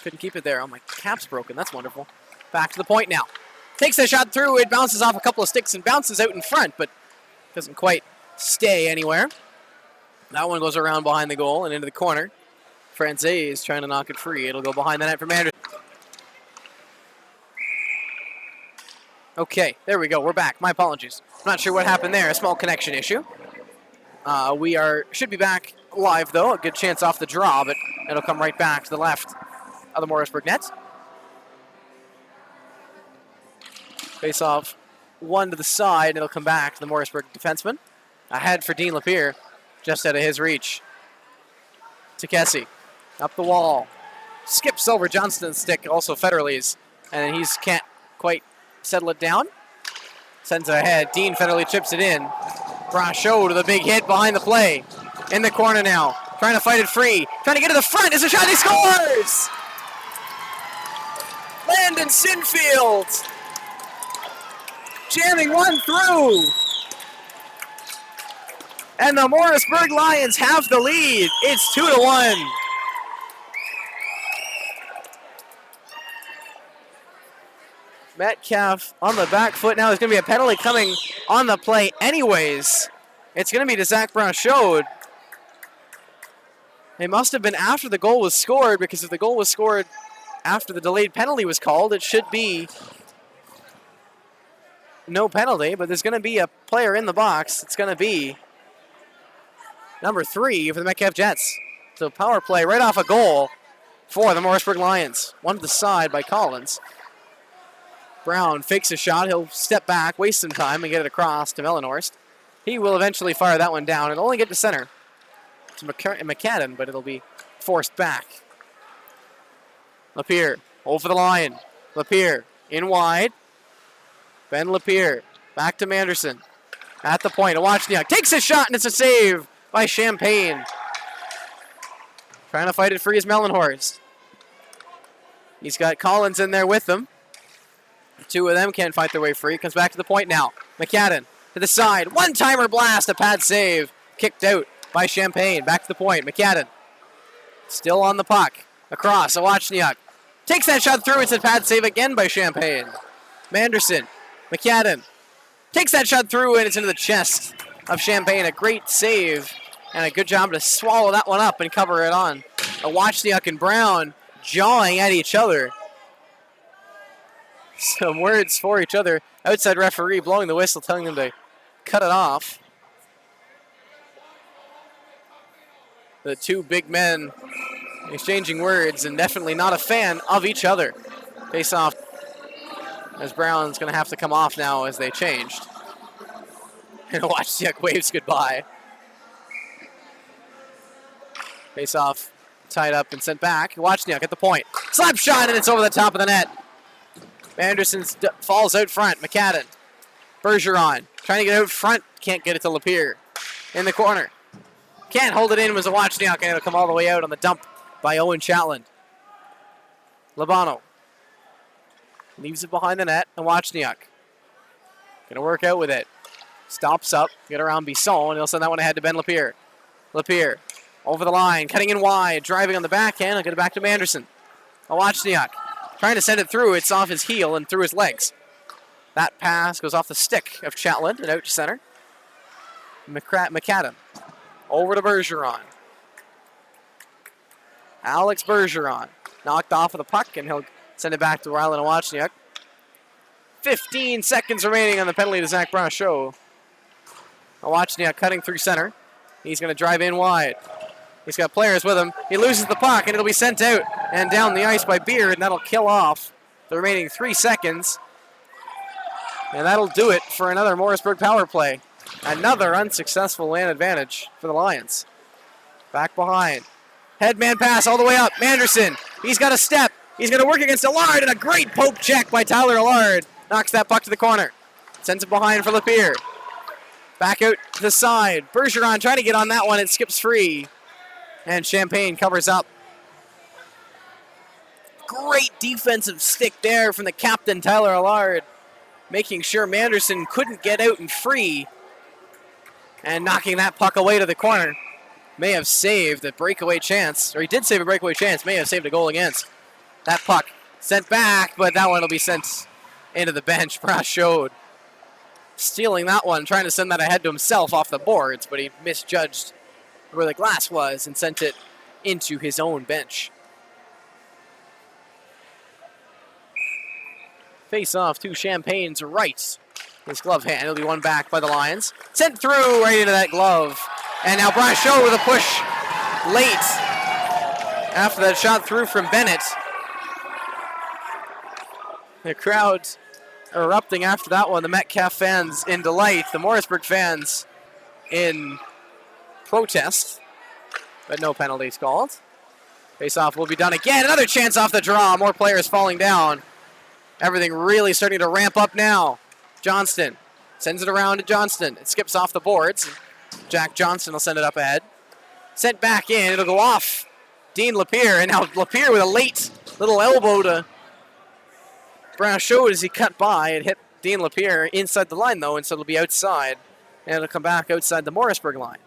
couldn't keep it there. Oh, my cap's broken. That's wonderful. Back to the point now. Takes a shot through. It bounces off a couple of sticks and bounces out in front, but doesn't quite stay anywhere. That one goes around behind the goal and into the corner. Franzé is trying to knock it free. It'll go behind the net from Anderson. Okay, there we go. We're back. My apologies. I'm not sure what happened there. A small connection issue. We should be back live, though. A good chance off the draw, but it'll come right back to the left of the Morrisburg net. Face off one to the side. It'll come back to the Morrisburg defenseman. Ahead for Dean Lapierre, just out of his reach. Takesi up the wall. Skips over Johnston's stick, also Federley's, and he can't quite settle it down. Sends it ahead. Dean Federley chips it in. Brachot to the big hit behind the play. In the corner now. Trying to fight it free. Trying to get to the front. It's a shot. He scores! Landon Sinfield jamming one through. And the Morrisburg Lions have the lead. It's 2-1. Metcalfe on the back foot now. There's going to be a penalty coming on the play anyways. It's going to be to Zach Brown showed. It must have been after the goal was scored, because if the goal was scored after the delayed penalty was called, it should be no penalty, but there's going to be a player in the box. It's going to be number 3 for the Metcalfe Jets. So power play right off a goal for the Morrisburg Lions. One to the side by Collins. Brown fakes a shot. He'll step back, waste some time, and get it across to Mellenhorst. He will eventually fire that one down. It'll only get to center to McCadden, but it'll be forced back. Lapierre over the line. Lapierre in wide. Ben Lapierre back to Manderson. At the point, Awachniak takes a shot, and it's a save by Champagne. Trying to fight it free is Mellenhorst. He's got Collins in there with him. The two of them can't fight their way free. Comes back to the point now. McCadden to the side. One-timer blast, a pad save. Kicked out by Champagne. Back to the point. McCadden still on the puck. Across, Awachniak takes that shot through. It's a pad save again by Champagne. Manderson, McCadden takes that shot through, and it's into the chest of Champagne. A great save and a good job to swallow that one up and cover it on. Awachniak and Brown jawing at each other. Some words for each other. Outside referee blowing the whistle, telling them to cut it off. The two big men exchanging words and definitely not a fan of each other. Face off as Brown's going to have to come off now as they changed. And Awachniak waves goodbye. Face off tied up and sent back. Awachniak at the point. Slap shot, and it's over the top of the net. Anderson falls out front. McCadden. Bergeron trying to get out front. Can't get it to Lapierre. In the corner. Can't hold it in. Was Awachniak, and it'll come all the way out on the dump by Owen Chatland. Labano leaves it behind the net. Awachniak gonna work out with it. Stops up. Get around Bisson, and he'll send that one ahead to Ben Lapierre. Lapierre over the line, cutting in wide, driving on the backhand. I'll get it back to Manderson. Awachniak trying to send it through. It's off his heel and through his legs. That pass goes off the stick of Chatland and out to center. McCadden over to Bergeron. Alex Bergeron knocked off of the puck, and he'll send it back to Rylan Awachniak. 15 seconds remaining on the penalty to Zach Brown show. Awachniak cutting through center. He's going to drive in wide. He's got players with him. He loses the puck, and it'll be sent out and down the ice by Beard, and that'll kill off the remaining 3 seconds. And that'll do it for another Morrisburg power play. Another unsuccessful land advantage for the Lions. Back behind. Headman pass all the way up. Manderson, he's got a step. He's going to work against Allard, and a great poke check by Tyler Allard. Knocks that puck to the corner. Sends it behind for Lapierre. Back out to the side. Bergeron trying to get on that one. It skips free. And Champagne covers up. Great defensive stick there from the captain, Tyler Allard. Making sure Manderson couldn't get out and free. And knocking that puck away to the corner. May have saved a breakaway chance. Or he did save a breakaway chance. May have saved a goal against. That puck sent back, but that one will be sent into the bench. Brass showed. Stealing that one, trying to send that ahead to himself off the boards, but he misjudged where the glass was and sent it into his own bench. Face off to Champagne's right. His glove hand, it'll be one back by the Lions. Sent through right into that glove. And now Brasheau with a push late after that shot through from Bennett. The crowd's erupting after that one. The Metcalfe fans in delight. The Morrisburg fans in protest. But no penalties called. Face-off will be done again. Another chance off the draw. More players falling down. Everything really starting to ramp up now. Johnston sends it around to Johnston. It skips off the boards. Jack Johnston will send it up ahead. Sent back in. It'll go off Dean Lapierre. And now Lapierre with a late little elbow to Brasheau as he cut by. It hit Dean Lapierre inside the line, though, and so it'll be outside. And it'll come back outside the Morrisburg line.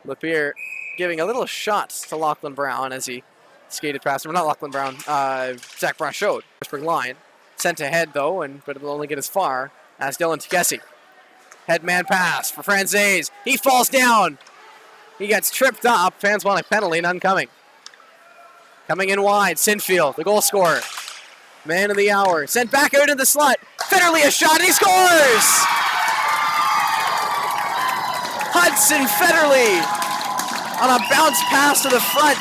Lapierre giving a little shot to Lachlan Brown as he skated past him. Not Lachlan Brown, Zach Brasheau. Morrisburg line. Sent ahead, though, but it'll only get as far as Dylan Takesi. Headman pass for Franzese. He falls down. He gets tripped up. Fans want a penalty, none coming. Coming in wide, Sinfield, the goal scorer. Man of the hour. Sent back out into the slot. Federley a shot and he scores! Hudson Federley on a bounce pass to the front.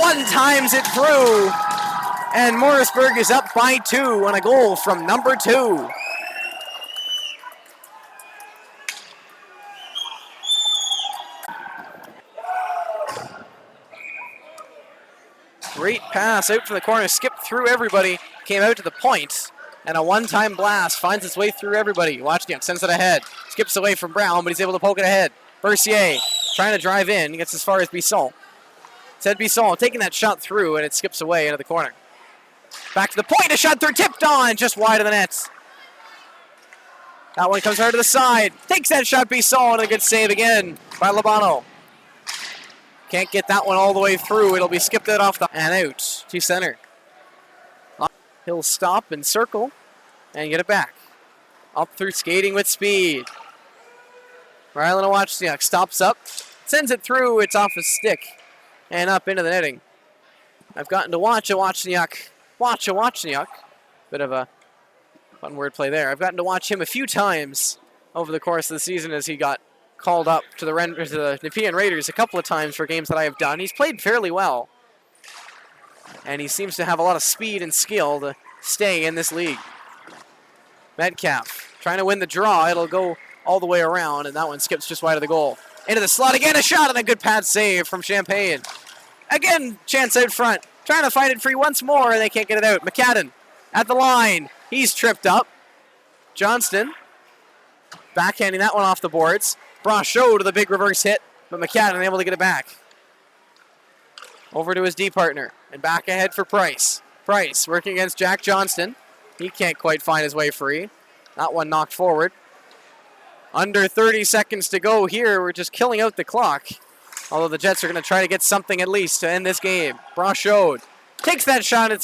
One times it through. And Morrisburg is up by 2 on a goal from number 2. Great pass out from the corner, skipped through everybody, came out to the point, and a one-time blast finds its way through everybody. Wozniak sends it ahead, skips away from Brown, but he's able to poke it ahead. Bercier trying to drive in, he gets as far as Bisson. Said Bisson taking that shot through, and it skips away into the corner. Back to the point, a shot through, tipped on, just wide of the net. That one comes hard to the side, takes that shot, Bisson, and a good save again by Labano. Can't get that one all the way through. It'll be skipped out off the and out to center. He'll stop and circle and get it back. Up through skating with speed. Rylan Wozniak stops up, sends it through. It's off his stick and up into the netting. I've gotten to watch a Wozniak. Bit of a fun wordplay there. I've gotten to watch him a few times over the course of the season as he got called up to the Nepean Raiders a couple of times for games that I have done. He's played fairly well. And he seems to have a lot of speed and skill to stay in this league. Metcalfe trying to win the draw. It'll go all the way around, and that one skips just wide of the goal. Into the slot again, a shot, and a good pad save from Champagne. Again, chance out front. Trying to fight it free once more, and they can't get it out. McCadden at the line. He's tripped up. Johnston backhanding that one off the boards. Brachot to the big reverse hit, but McCadden able to get it back. Over to his D partner, and back ahead for Price. Price working against Jack Johnston. He can't quite find his way free. That one knocked forward. Under 30 seconds to go here. We're just killing out the clock. Although the Jets are going to try to get something at least to end this game. Brachot takes that shot. It's